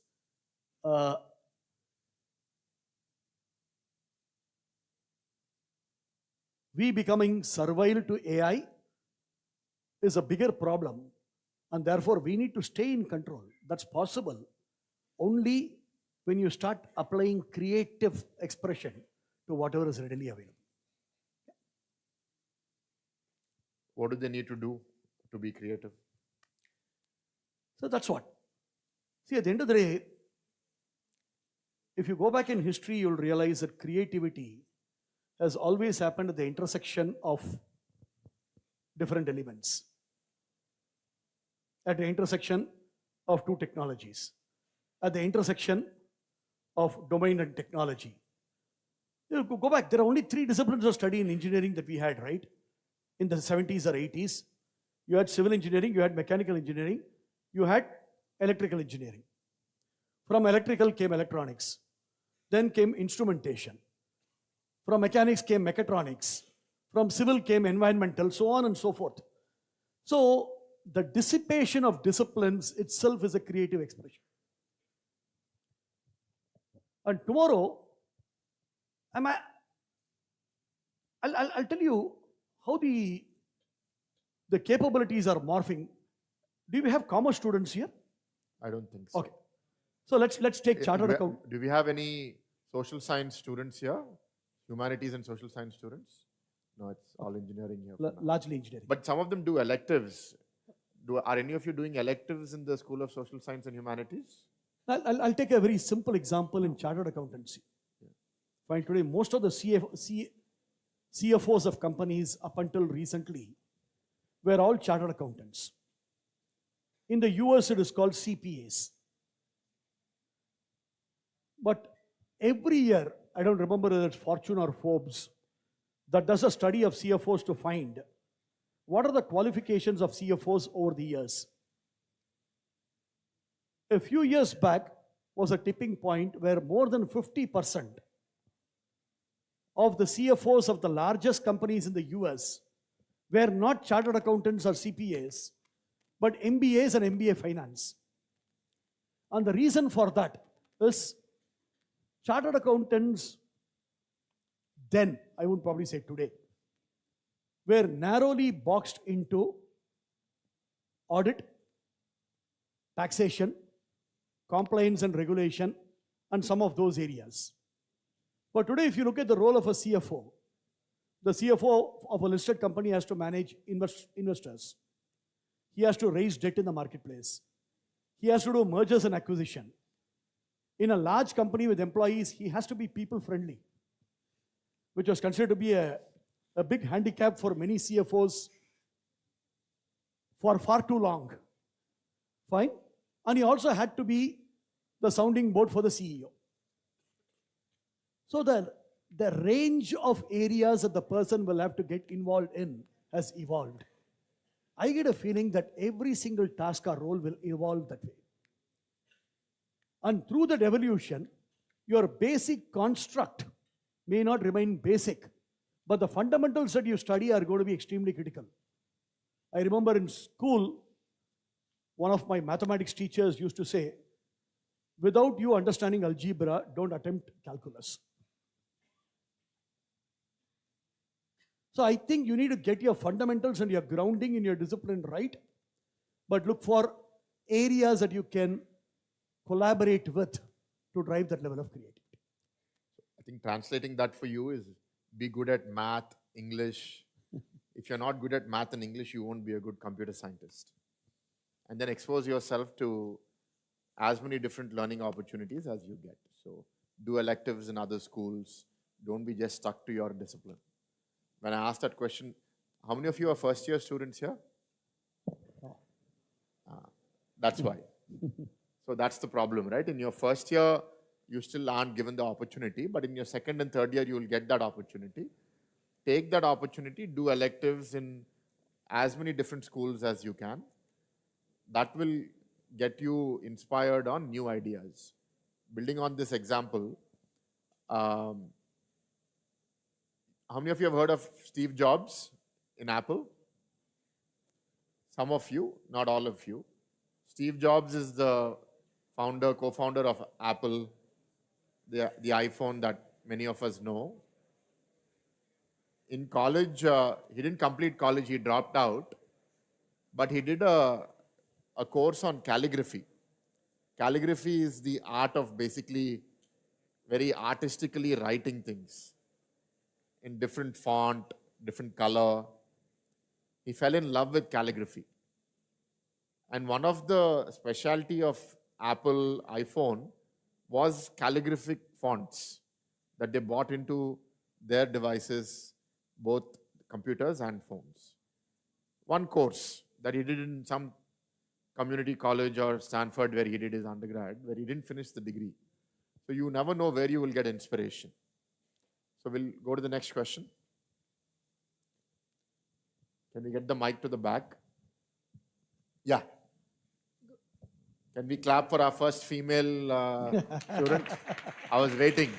We becoming servile to AI is a bigger problem, and therefore we need to stay in control. That's possible only when you start applying creative expression to whatever is readily available. What do they need to do to be creative? So that's what. See, at the end of the day, if you go back in history, you'll realize that creativity has always happened at the intersection of different elements. At the intersection of two technologies. At the intersection of domain and technology. You go back, there are only 3 disciplines of study in engineering that we had, right? In the 70s or 80s. You had civil engineering, you had mechanical engineering, you had electrical engineering. From electrical came electronics. Then came instrumentation. From mechanics came mechatronics. From civil came environmental, so on and so forth. So, the dissipation of disciplines itself is a creative expression. And tomorrow, I'll tell you how the capabilities are morphing. Do we have commerce students here? I don't think so. Okay. So let's take chartered account. Do we have any social science students here? Humanities and social science students? No, it's all engineering here. for now. Largely engineering. But some of them do electives. Are any of you doing electives in the School of Social Science and Humanities? I'll take a very simple example in chartered accountancy. Fine, today most of the CFOs of companies up until recently were all chartered accountants. In the US, it is called CPAs. But every year, I don't remember whether it's Fortune or Forbes, that does a study of CFOs to find what are the qualifications of CFOs over the years. A few years back was a tipping point where more than 50% of the CFOs of the largest companies in the US were not chartered accountants or CPAs, but MBAs and MBA finance. And the reason for that is chartered accountants then, I would probably say today, were narrowly boxed into audit, taxation, compliance and regulation, and some of those areas. But today, if you look at the role of a CFO, the CFO of a listed company has to manage investors. He has to raise debt in the marketplace. He has to do mergers and acquisition. In a large company with employees, he has to be people friendly, which was considered to be a big handicap for many CFOs for far too long. Fine? And he also had to be the sounding board for the CEO. So the range of areas that the person will have to get involved in has evolved. I get a feeling that every single task or role will evolve that way. And through that evolution, your basic construct may not remain basic, but the fundamentals that you study are going to be extremely critical. I remember in school, one of my mathematics teachers used to say, without you understanding algebra, don't attempt calculus. So I think you need to get your fundamentals and your grounding in your discipline right, but look for areas that you can collaborate with to drive that level of creativity. I think translating that for you is be good at math, English. If you're not good at math and English, you won't be a good computer scientist. And then expose yourself to as many different learning opportunities as you get. So do electives in other schools. Don't be just stuck to your discipline. When I asked that question, how many of you are first year students here? That's why. So that's the problem, right? In your first year, you still aren't given the opportunity, but in your second and third year, you will get that opportunity. Take that opportunity, do electives in as many different schools as you can. That will get you inspired on new ideas. Building on this example, how many of you have heard of Steve Jobs in Apple? Some of you, not all of you. Steve Jobs is the founder, co-founder of Apple, the iPhone that many of us know. In college, he didn't complete college, he dropped out, but he did a course on calligraphy. Calligraphy is the art of basically very artistically writing things in different font, different color. He fell in love with calligraphy. And one of the specialty of Apple iPhone was calligraphic fonts that they bought into their devices, both computers and phones. One course that he did in some community college or Stanford where he did his undergrad, where he didn't finish the degree. So you never know where you will get inspiration. So we'll go to the next question. Can we get the mic to the back? Yeah. Can we clap for our first female student? I was waiting.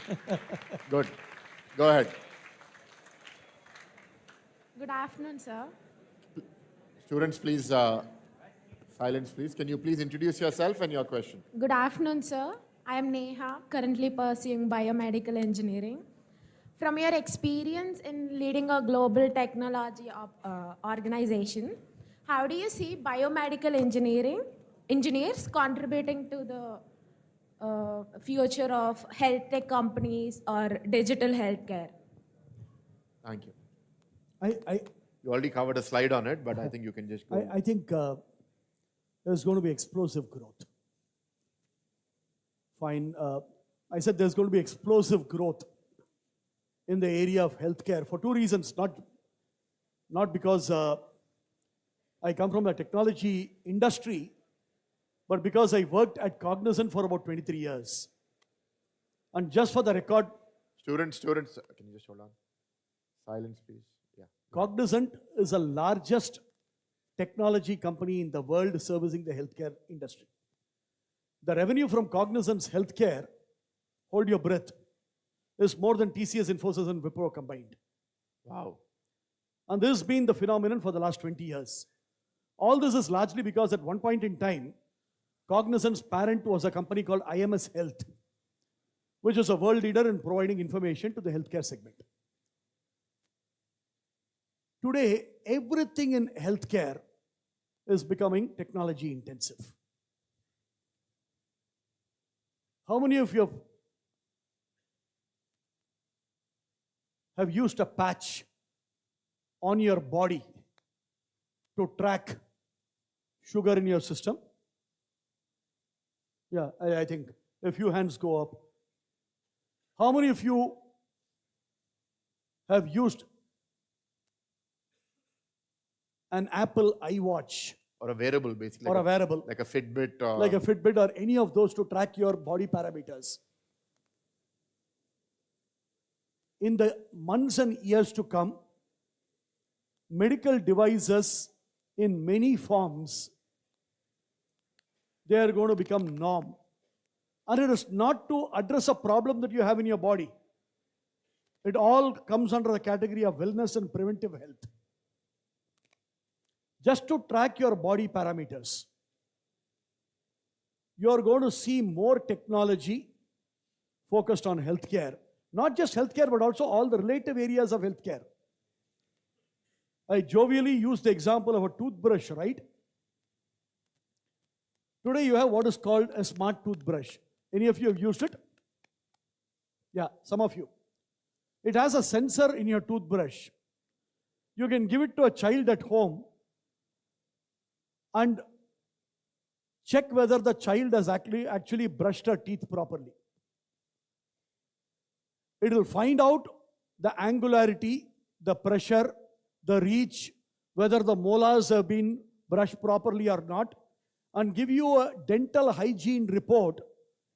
Good. Go ahead. Good afternoon, sir. Students, please, silence, please. Can you please introduce yourself and your question? Good afternoon, sir. I am Neha, currently pursuing biomedical engineering. From your experience in leading a global technology organization, how do you see biomedical engineers contributing to the future of health tech companies or digital healthcare? Thank you. I You already covered a slide on it, but I think you can just go. I think there's going to be explosive growth. Fine. I said there's going to be explosive growth in the area of healthcare for two reasons. Not because I come from the technology industry, but because I worked at Cognizant for about 23 years. And just for the record, Students, can you just hold on? Silence, please. Yeah. Cognizant is the largest technology company in the world servicing the healthcare industry. The revenue from Cognizant's healthcare, hold your breath, is more than TCS, Infosys, and Wipro combined. Wow. And this has been the phenomenon for the last 20 years. All this is largely because at one point in time, Cognizant's parent was a company called IMS Health, which is a world leader in providing information to the healthcare segment. Today, everything in healthcare is becoming technology intensive. How many of you have used a patch on your body to track sugar in your system? Yeah, I think a few hands go up. How many of you have used an Apple iWatch? Or a wearable, basically. Or a wearable. Like a Fitbit. Or like a Fitbit or any of those to track your body parameters. In the months and years to come, medical devices in many forms, they are going to become norm. And it is not to address a problem that you have in your body. It all comes under the category of wellness and preventive health. Just to track your body parameters, you are going to see more technology focused on healthcare. Not just healthcare, but also all the relative areas of healthcare. I jovially use the example of a toothbrush, right? Today you have what is called a smart toothbrush. Any of you have used it? Yeah, some of you. It has a sensor in your toothbrush. You can give it to a child at home and check whether the child has actually brushed her teeth properly. It will find out the angularity, the pressure, the reach, whether the molars have been brushed properly or not, and give you a dental hygiene report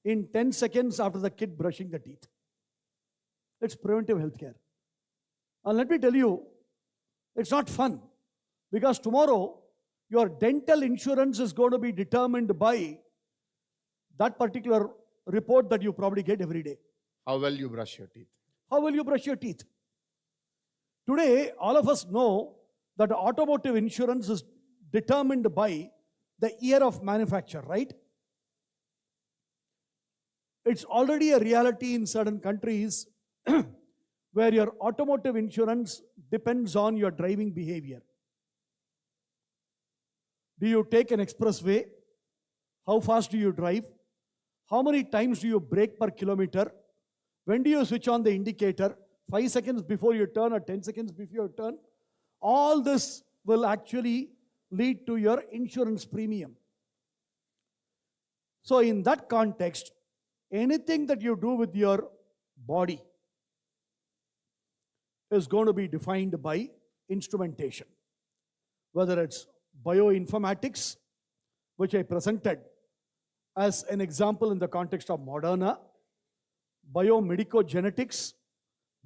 in 10 seconds after the kid brushing the teeth. It's preventive healthcare. And let me tell you, it's not fun, because tomorrow your dental insurance is going to be determined by that particular report that you probably get every day. How well you brush your teeth. How will you brush your teeth? Today, all of us know that automotive insurance is determined by the year of manufacture, right? It's already a reality in certain countries where your automotive insurance depends on your driving behavior. Do you take an expressway? How fast do you drive? How many times do you brake per kilometer? When do you switch on the indicator? 5 seconds before you turn or 10 seconds before you turn? All this will actually lead to your insurance premium. So in that context, anything that you do with your body is going to be defined by instrumentation. Whether it's bioinformatics, which I presented as an example in the context of Moderna, biomedicogenetics,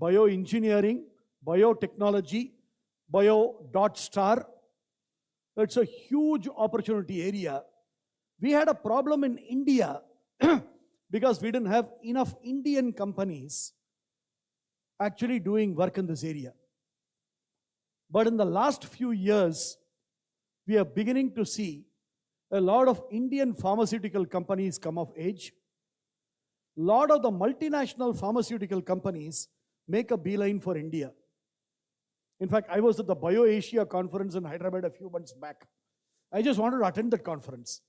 bioengineering, biotechnology, bio.star. It's a huge opportunity area. We had a problem in India because we didn't have enough Indian companies actually doing work in this area. But in the last few years, we are beginning to see a lot of Indian pharmaceutical companies come of age. A lot of the multinational pharmaceutical companies make a beeline for India. In fact, I was at the BioAsia conference in Hyderabad a few months back. I just wanted to attend that conference.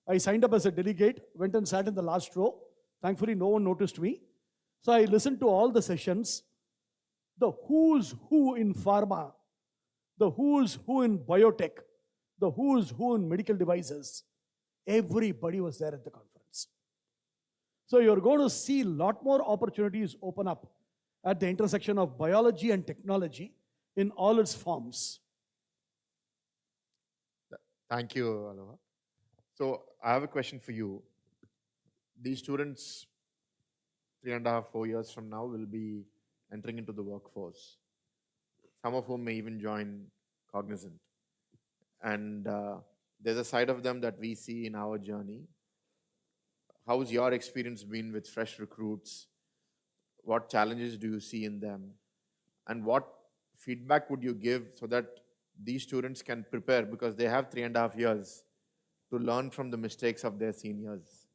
I signed up as a delegate, went and sat in the last row. Thankfully, no one noticed me. So I listened to all the sessions. The who's who in pharma, the who's who in biotech, the who's who in medical devices. Everybody was there at the conference. So you're going to see a lot more opportunities open up at the intersection of biology and technology in all its forms. Thank you, Aloha. So I have a question for you. These students, 3.5, 4 years from now, will be entering into the workforce. Some of whom may even join Cognizant. And there's a side of them that we see in our journey. How's your experience been with fresh recruits? What challenges do you see in them? And what feedback would you give so that these students can prepare, because they have 3.5 years to learn from the mistakes of their seniors?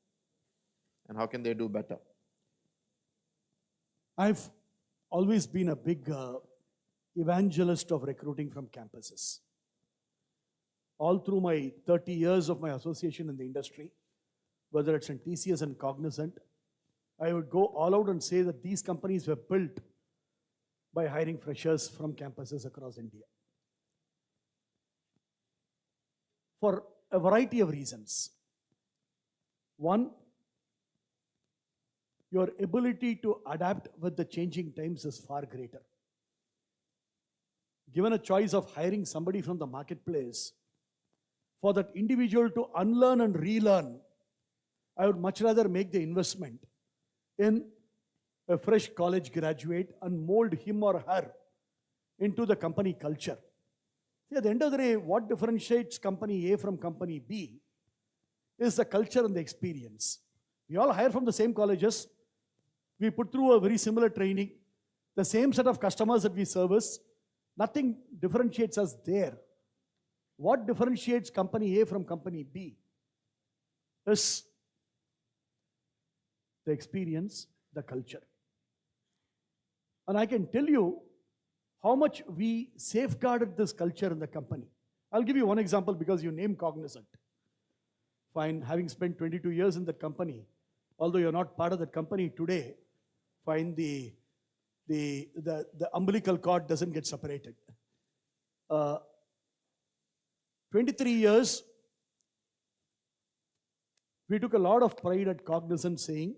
And how can they do better? I've always been a big evangelist of recruiting from campuses. All through my 30 years of my association in the industry, whether it's in TCS and Cognizant, I would go all out and say that these companies were built by hiring freshers from campuses across India. For a variety of reasons. One, your ability to adapt with the changing times is far greater. Given a choice of hiring somebody from the marketplace, for that individual to unlearn and relearn, I would much rather make the investment in a fresh college graduate and mold him or her into the company culture. See, at the end of the day, what differentiates company A from company B is the culture and the experience. We all hire from the same colleges. We put through a very similar training, the same set of customers that we service. Nothing differentiates us there. What differentiates company A from company B is the experience, the culture. And I can tell you how much we safeguarded this culture in the company. I'll give you one example because you named Cognizant. Fine, having spent 22 years in that company, although you're not part of that company today, fine, the umbilical cord doesn't get separated. 23 years, we took a lot of pride at Cognizant saying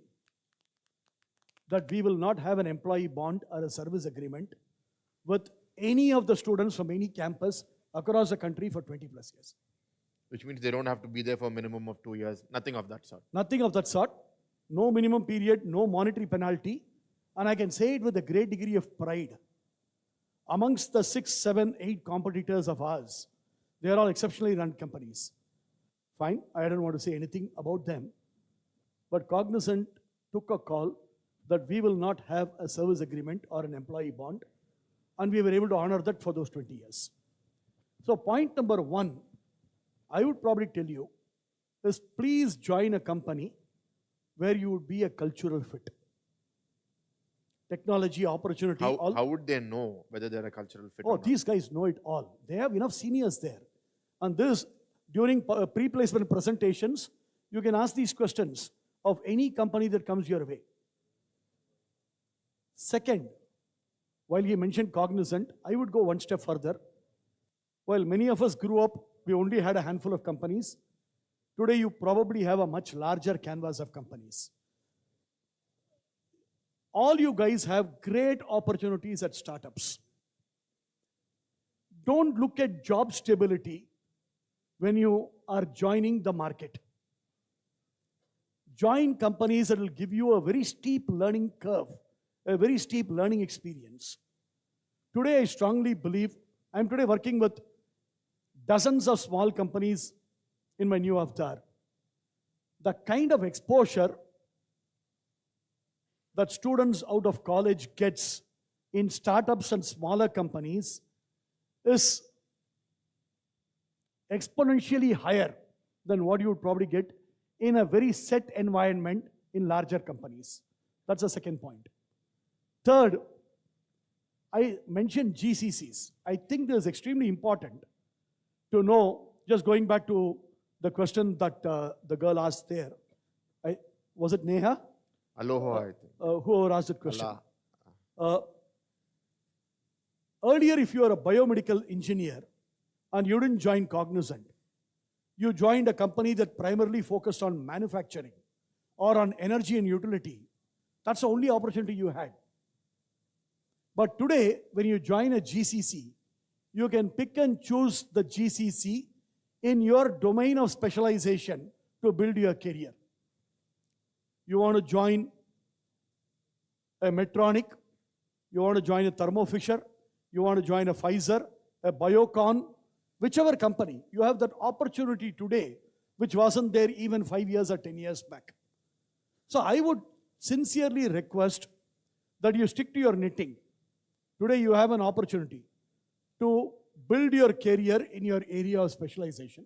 that we will not have an employee bond or a service agreement with any of the students from any campus across the country for 20 plus years. Which means they don't have to be there for a minimum of 2 years. Nothing of that sort. Nothing of that sort. No minimum period, no monetary penalty. And I can say it with a great degree of pride. Amongst the 6, 7, 8 competitors of ours, they are all exceptionally run companies. Fine, I don't want to say anything about them. But Cognizant took a call that we will not have a service agreement or an employee bond. And we were able to honor that for those 20 years. So point number 1, I would probably tell you, is please join a company where you would be a cultural fit. Technology, opportunity. How would they know whether they're a cultural fit or not? These guys know it all. They have enough seniors there. And this, during pre-placement presentations, you can ask these questions of any company that comes your way. Second, while he mentioned Cognizant, I would go one step further. While many of us grew up, we only had a handful of companies. Today, you probably have a much larger canvas of companies. All you guys have great opportunities at startups. Don't look at job stability when you are joining the market. Join companies that will give you a very steep learning curve, a very steep learning experience. Today, I strongly believe, I'm today working with dozens of small companies in my new avatar. The kind of exposure that students out of college gets in startups and smaller companies is exponentially higher than what you would probably get in a very set environment in larger companies. That's the second point. Third, I mentioned GCCs. I think this is extremely important to know, just going back to the question that the girl asked there. Was it Neha? Aloha, I think. Whoever asked that question. Allah. Earlier, if you are a biomedical engineer and you didn't join Cognizant, you joined a company that primarily focused on manufacturing or on energy and utility. That's the only opportunity you had. But today, when you join a GCC, you can pick and choose the GCC in your domain of specialization to build your career. You want to join a Medtronic, you want to join a Thermo Fisher, you want to join a Pfizer, a Biocon, whichever company, you have that opportunity today, which wasn't there even 5 years or 10 years back. So I would sincerely request that you stick to your knitting. Today you have an opportunity to build your career in your area of specialization.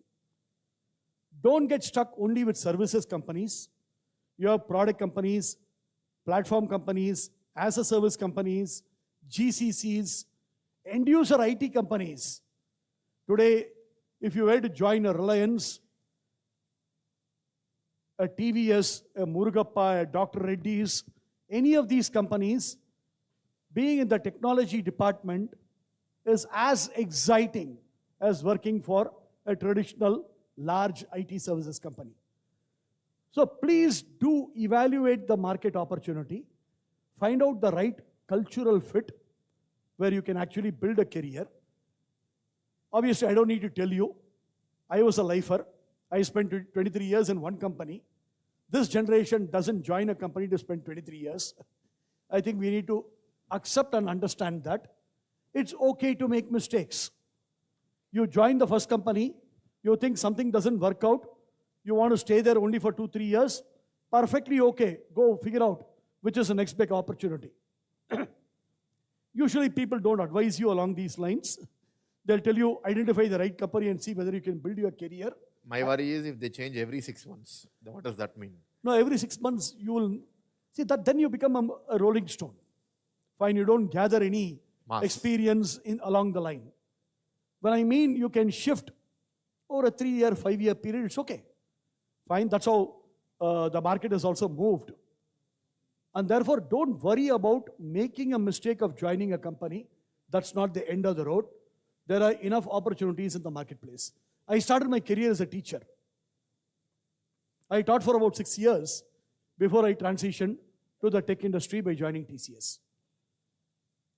Don't get stuck only with services companies. You have product companies, platform companies, as a service companies, GCCs, end user IT companies. Today, if you were to join a Reliance, a TVS, a Murugappa, a Dr. Reddy's, any of these companies, being in the technology department is as exciting as working for a traditional large IT services company. So please do evaluate the market opportunity, find out the right cultural fit where you can actually build a career. Obviously, I don't need to tell you, I was a lifer. I spent 23 years in one company. This generation doesn't join a company to spend 23 years. I think we need to accept and understand that it's okay to make mistakes. You join the first company, you think something doesn't work out, you want to stay there only for 2-3 years, perfectly okay. Go figure out which is the next big opportunity. Usually people don't advise you along these lines. They'll tell you, identify the right company and see whether you can build your career. My worry is if they change every 6 months, then what does that mean? No, every 6 months you will see that then you become a rolling stone. Fine, you don't gather any Mass. experience along the line. When I mean you can shift over a 3-year, 5-year period, it's okay. Fine, that's how the market has also moved. And therefore, don't worry about making a mistake of joining a company. That's not the end of the road. There are enough opportunities in the marketplace. I started my career as a teacher. I taught for about 6 years before I transitioned to the tech industry by joining TCS.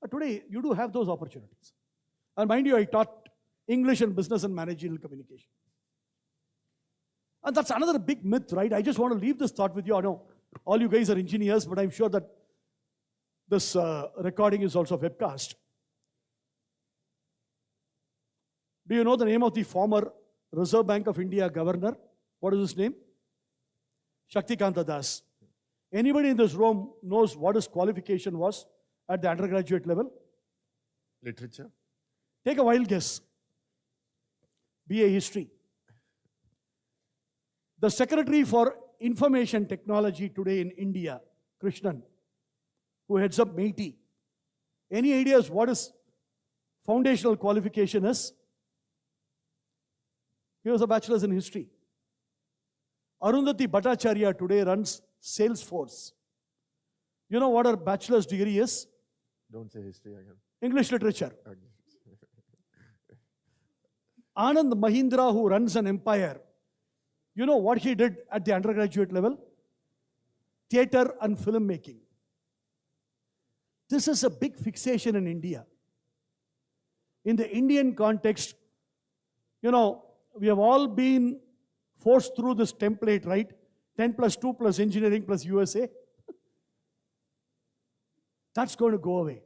But today, you do have those opportunities. And mind you, I taught English and business and managerial communication. And that's another big myth, right? I just want to leave this thought with you. I know all you guys are engineers, but I'm sure that this recording is also webcast. Do you know the name of the former Reserve Bank of India governor? What is his name? Shaktikanta Das. Anybody in this room knows what his qualification was at the undergraduate level? Literature? Take a wild guess. BA History. The Secretary for Information Technology today in India, Krishnan, who heads up MeitY. Any ideas what his foundational qualification is? He was a bachelor's in history. Arundhati Bhattacharya today runs Salesforce. You know what her bachelor's degree is? Don't say history again. English literature. Anand Mahindra, who runs an empire, you know what he did at the undergraduate level? Theater and filmmaking. This is a big fixation in India. In the Indian context, you know, we have all been forced through this template, right? 10 plus 2 plus engineering plus USA. That's going to go away.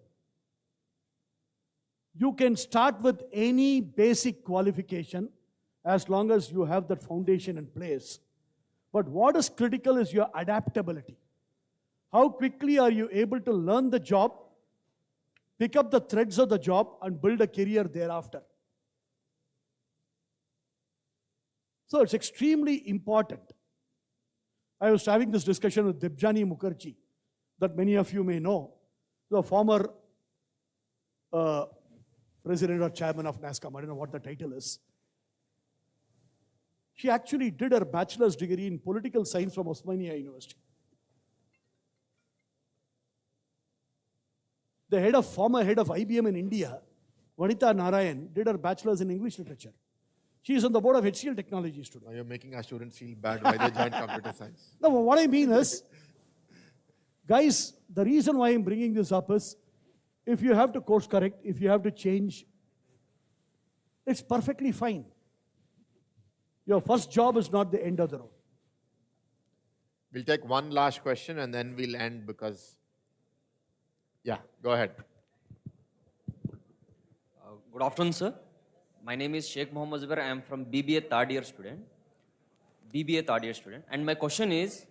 You can start with any basic qualification as long as you have that foundation in place. But what is critical is your adaptability. How quickly are you able to learn the job, pick up the threads of the job, and build a career thereafter? So it's extremely important. I was having this discussion with Debjani Mukherjee, that many of you may know, the former president or chairman of NASCOM. I don't know what the title is. She actually did her bachelor's degree in political science from Osmania University. The former head of IBM in India, Vanitha Narayan, did her bachelor's in English literature. She is on the board of HCL Technologies today. Now you're making our students feel bad why they joined computer science. No, what I mean is, guys, the reason why I'm bringing this up is, if you have to course correct, if you have to change, it's perfectly fine. Your first job is not the end of the road. We'll take one last question and then we'll end because, yeah, go ahead. Good afternoon, sir. My name is Sheikh Mohammed Zubair. I am from BBA third year student. And my question is,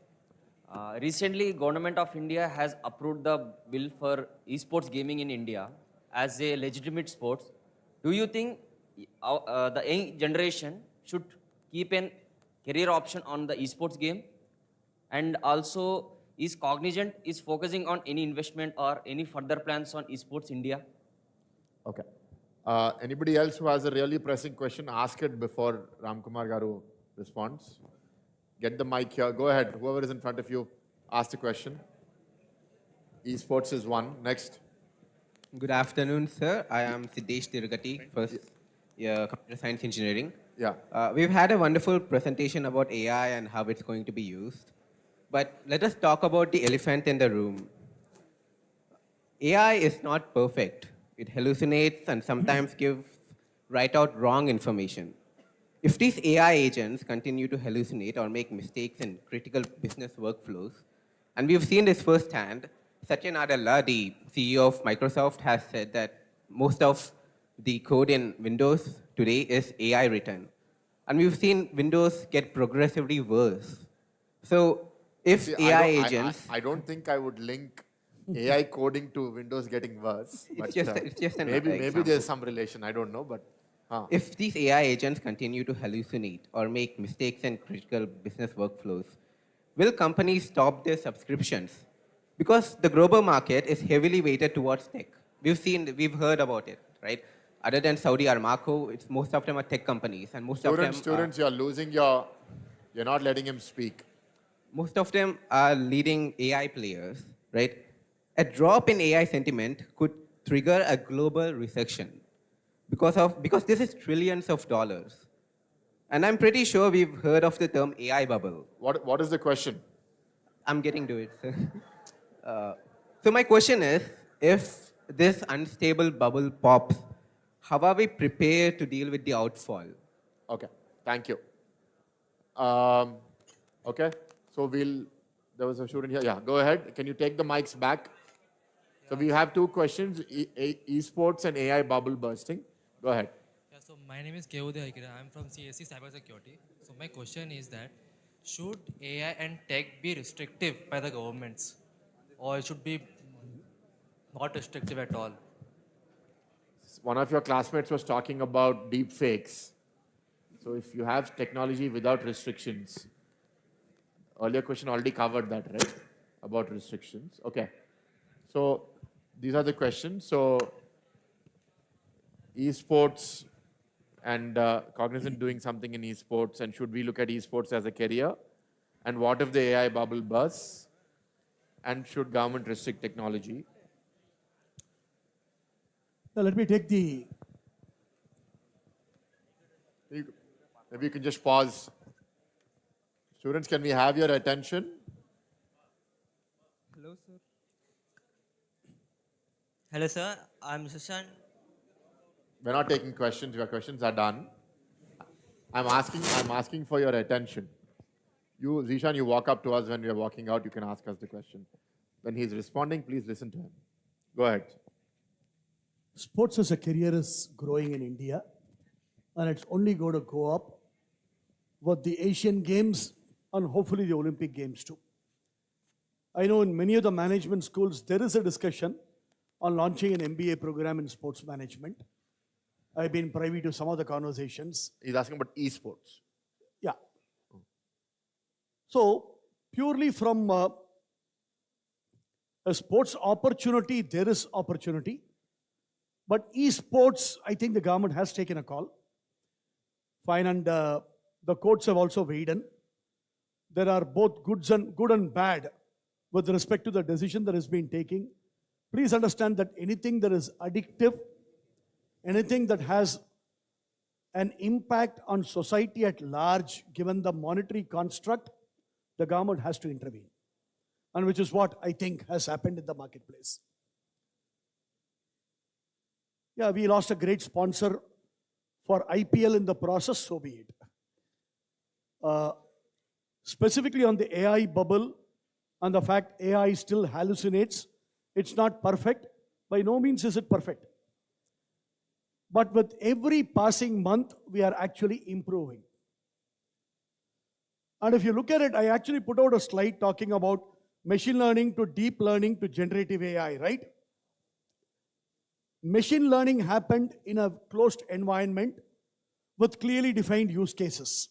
recently government of India has approved the bill for esports gaming in India as a legitimate sport. Do you think the young generation should keep a career option on the esports game? And also, is Cognizant is focusing on any investment or any further plans on esports India? Okay. Anybody else who has a really pressing question, ask it before Ramkumar Garu responds. Get the mic here. Go ahead. Whoever is in front of you, ask the question. Esports is one. Next. Good afternoon, sir. I am Siddesh Tirugati, first year computer science engineering. Yeah. We've had a wonderful presentation about AI and how it's going to be used. But let us talk about the elephant in the room. AI is not perfect. It hallucinates and sometimes gives right out wrong information. If these AI agents continue to hallucinate or make mistakes in critical business workflows, and we've seen this firsthand, Satya Nadella, the CEO of Microsoft, has said that most of the code in Windows today is AI written. And we've seen Windows get progressively worse. So if See, AI agents, I don't think I would link AI coding to Windows getting worse. But it's just an maybe example. there's some relation. I don't know, but If these AI agents continue to hallucinate or make mistakes in critical business workflows, will companies stop their subscriptions? Because the global market is heavily weighted towards tech. We've heard about it, right? Other than Saudi Aramco, most of them are tech companies, and students, you're you're not letting him speak. most of them are leading AI players, right? A drop in AI sentiment could trigger a global recession because this is trillions of dollars. And I'm pretty sure we've heard of the term AI bubble. What is the question? I'm getting to it, sir. So my question is, if this unstable bubble pops, how are we prepared to deal with the outfall? Okay, thank you. Okay, so there was a student here. Yeah, go ahead. Can you take the mics back? So we have two questions, esports and AI bubble bursting. Go ahead. Yeah, so my name is Kevude Aikira. I'm from CSC Cybersecurity. So my question is that, should AI and tech be restrictive by the governments, or it should be not restrictive at all? One of your classmates was talking about deepfakes. So if you have technology without restrictions, earlier question already covered that, right? About restrictions. Okay. So these are the questions. So esports and Cognizant doing something in esports, and should we look at esports as a career? And what if the AI bubble bursts? And should government restrict technology? Now let me take the... Maybe you can just pause. Students, can we have your attention? Hello, sir. Hello, sir. I'm Susan. We're not taking questions. Your questions are done. I'm asking for your attention. You, Zishan, you walk up to us when we are walking out. You can ask us the question. When he's responding, please listen to him. Go ahead. Sports as a career is growing in India, and it's only going to go up with the Asian Games and hopefully the Olympic Games too. I know in many of the management schools, there is a discussion on launching an MBA program in sports management. I've been privy to some of the conversations. He's asking about esports. Yeah. So, purely from a sports opportunity, there is opportunity. But esports, I think the government has taken a call. Fine, and the courts have also weighed in. There are both good and bad with respect to the decision that has been taken. Please understand that anything that is addictive, anything that has an impact on society at large, given the monetary construct, the government has to intervene. And which is what I think has happened in the marketplace. Yeah, we lost a great sponsor for IPL in the process, so be it. Specifically on the AI bubble and the fact AI still hallucinates, it's not perfect. By no means is it perfect. But with every passing month, we are actually improving. And if you look at it, I actually put out a slide talking about machine learning to deep learning to generative AI, right? Machine learning happened in a closed environment with clearly defined use cases.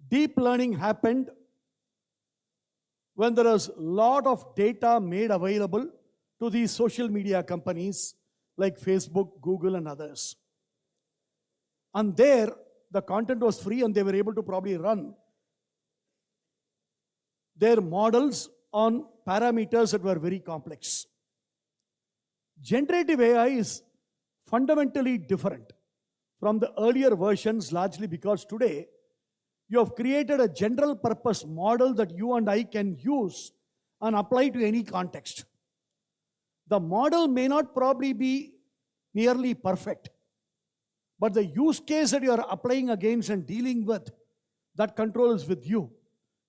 Deep learning happened when there is a lot of data made available to these social media companies like Facebook, Google, and others. And there, the content was free and they were able to probably run their models on parameters that were very complex. Generative AI is fundamentally different from the earlier versions, largely because today you have created a general purpose model that you and I can use and apply to any context. The model may not probably be nearly perfect, but the use case that you are applying against and dealing with, that control is with you.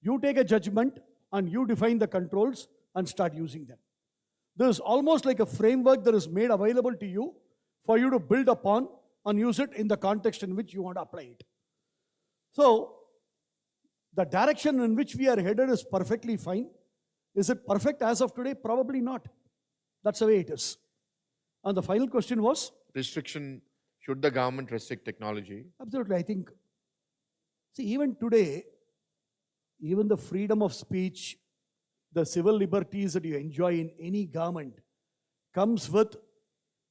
You take a judgment and you define the controls and start using them. There is almost like a framework that is made available to you for you to build upon and use it in the context in which you want to apply it. So, the direction in which we are headed is perfectly fine. Is it perfect as of today? Probably not. That's the way it is. And the final question was? Restriction, should the government restrict technology? Absolutely, I think. See, even today, even the freedom of speech, the civil liberties that you enjoy in any government comes with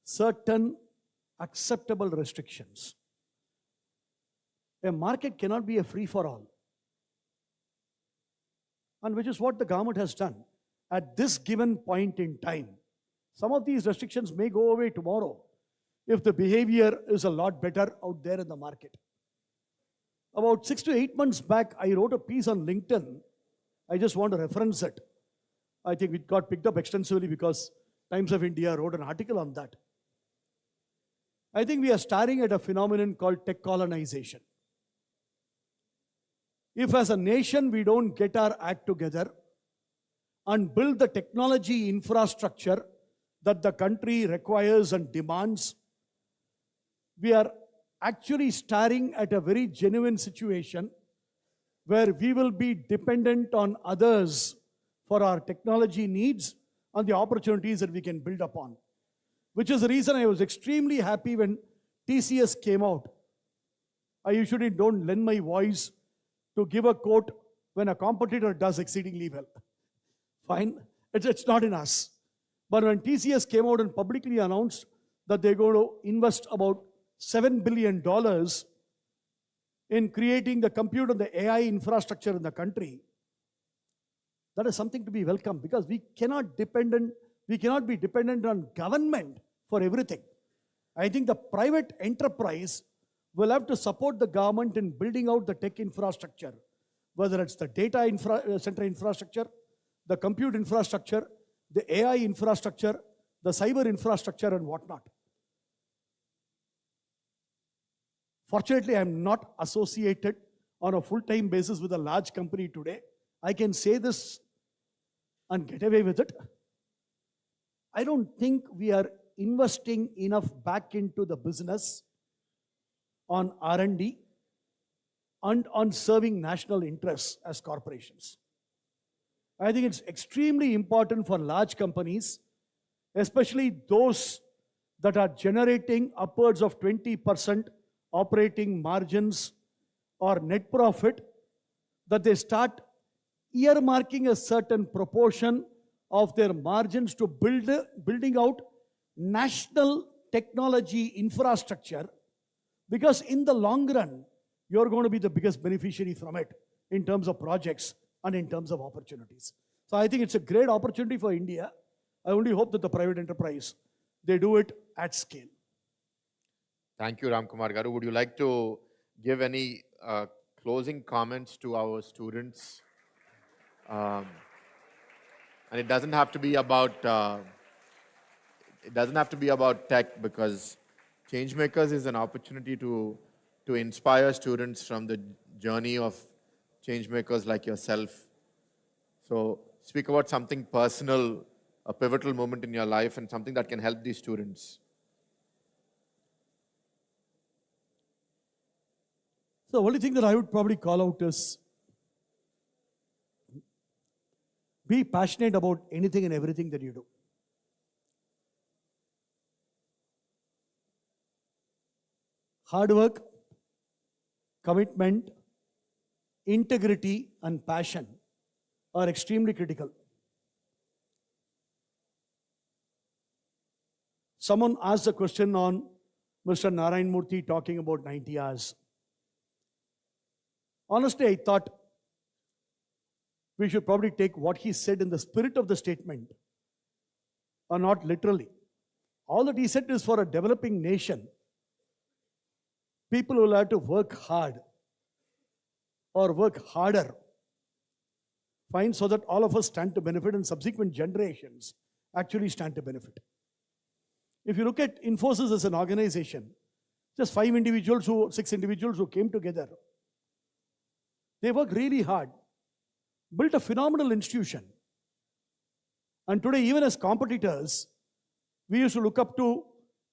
certain acceptable restrictions. A market cannot be a free-for-all. And which is what the government has done. At this given point in time, some of these restrictions may go away tomorrow if the behavior is a lot better out there in the market. About 6 to 8 months back, I wrote a piece on LinkedIn. I just want to reference it. I think it got picked up extensively because Times of India wrote an article on that. I think we are staring at a phenomenon called tech colonization. If as a nation we don't get our act together and build the technology infrastructure that the country requires and demands, we are actually staring at a very genuine situation where we will be dependent on others for our technology needs and the opportunities that we can build upon. Which is the reason I was extremely happy when TCS came out. I usually don't lend my voice to give a quote when a competitor does exceedingly well. Fine, it's not in us. But when TCS came out and publicly announced that they're going to invest about $7 billion in creating the compute and the AI infrastructure in the country, that is something to be welcomed because we cannot be dependent on government for everything. I think the private enterprise will have to support the government in building out the tech infrastructure, whether it's the data center infrastructure, the compute infrastructure, the AI infrastructure, the cyber infrastructure and whatnot. Fortunately, I'm not associated on a full-time basis with a large company today. I can say this and get away with it. I don't think we are investing enough back into the business on R&D and on serving national interests as corporations. I think it's extremely important for large companies, especially those that are generating upwards of 20% operating margins or net profit, that they start earmarking a certain proportion of their margins to building out national technology infrastructure, because in the long run, you're going to be the biggest beneficiary from it in terms of projects and in terms of opportunities. So I think it's a great opportunity for India. I only hope that the private enterprise, they do it at scale. Thank you, Ramkumar Garu. Would you like to give any closing comments to our students? And it doesn't have to be about tech, because Changemakers is an opportunity to inspire students from the journey of changemakers like yourself. So speak about something personal, a pivotal moment in your life, and something that can help these students. So the only thing that I would probably call out is be passionate about anything and everything that you do. Hard work, commitment, integrity, and passion are extremely critical. Someone asked a question on Mr. Narayan talking about 90 hours. Honestly, I thought we should probably take what he said in the spirit of the statement, or not literally. All that he said is for a developing nation, people will have to work hard or work harder, fine, so that all of us stand to benefit and subsequent generations actually stand to benefit. If you look at Infosys as an organization, just 6 individuals who came together, they worked really hard, built a phenomenal institution. And today, even as competitors, we used to look up to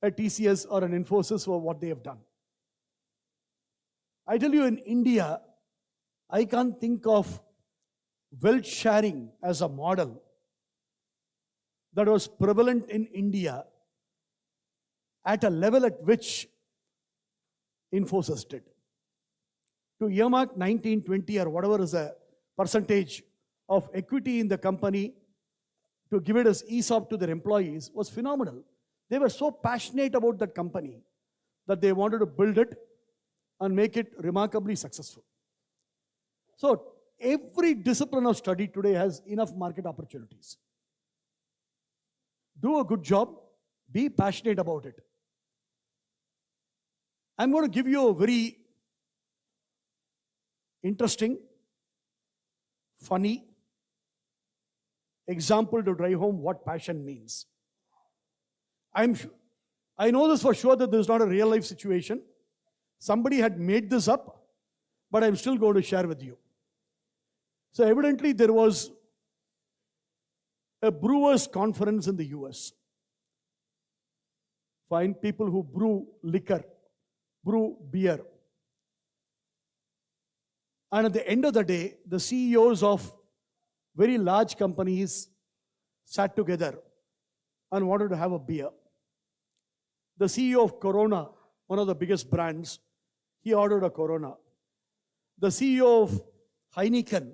a TCS or an Infosys for what they have done. I tell you, in India, I can't think of wealth sharing as a model that was prevalent in India at a level at which Infosys did. To earmark 19, 20 or whatever is a percentage of equity in the company to give it as ESOP to their employees was phenomenal. They were so passionate about that company that they wanted to build it and make it remarkably successful. So every discipline of study today has enough market opportunities. Do a good job, be passionate about it. I'm going to give you a very interesting, funny example to drive home what passion means. I know this for sure that this is not a real life situation. Somebody had made this up, but I'm still going to share with you. So evidently there was a brewers conference in the US. Find people who brew liquor, brew beer. And at the end of the day, the CEOs of very large companies sat together and wanted to have a beer. The CEO of Corona, one of the biggest brands, he ordered a Corona. The CEO of Heineken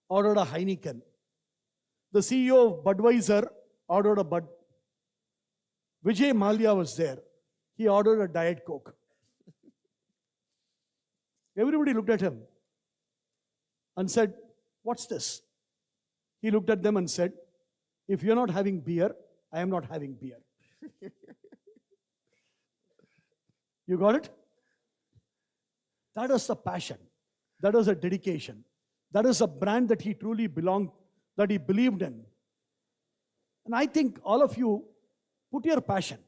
ordered a Heineken. The CEO of Budweiser ordered a Bud. Vijay Mallya was there. He ordered a Diet Coke. Everybody looked at him and said, "What's this?" He looked at them and said, "If you're not having beer, I am not having beer." You got it? That is the passion. That is a dedication. That is a brand that he truly belonged, that he believed in. And I think all of you put your passion.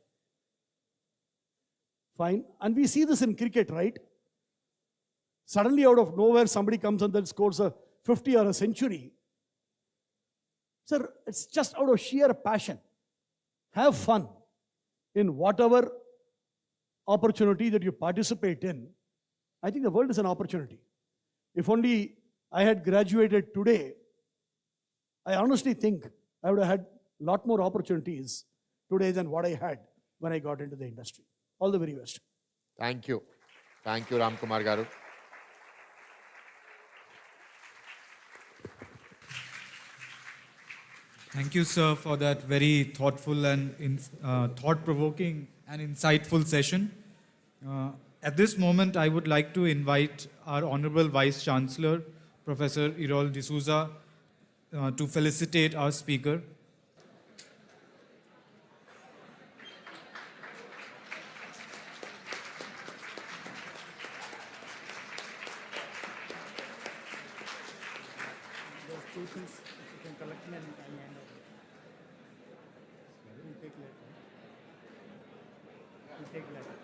Fine. And we see this in cricket, right? Suddenly out of nowhere, somebody comes and then scores a 50 or a century. Sir, it's just out of sheer passion. Have fun in whatever opportunity that you participate in. I think the world is an opportunity. If only I had graduated today, I honestly think I would have had a lot more opportunities today than what I had when I got into the industry. All the very best. Thank you. Thank you, Ramkumar Garu. Thank you, sir, for that very thoughtful and thought-provoking and insightful session. At this moment, I would like to invite our Honorable Vice Chancellor, Professor Errol D'Souza, to felicitate our speaker. Those two things, if you can collect me and hand over. We take later. We take later.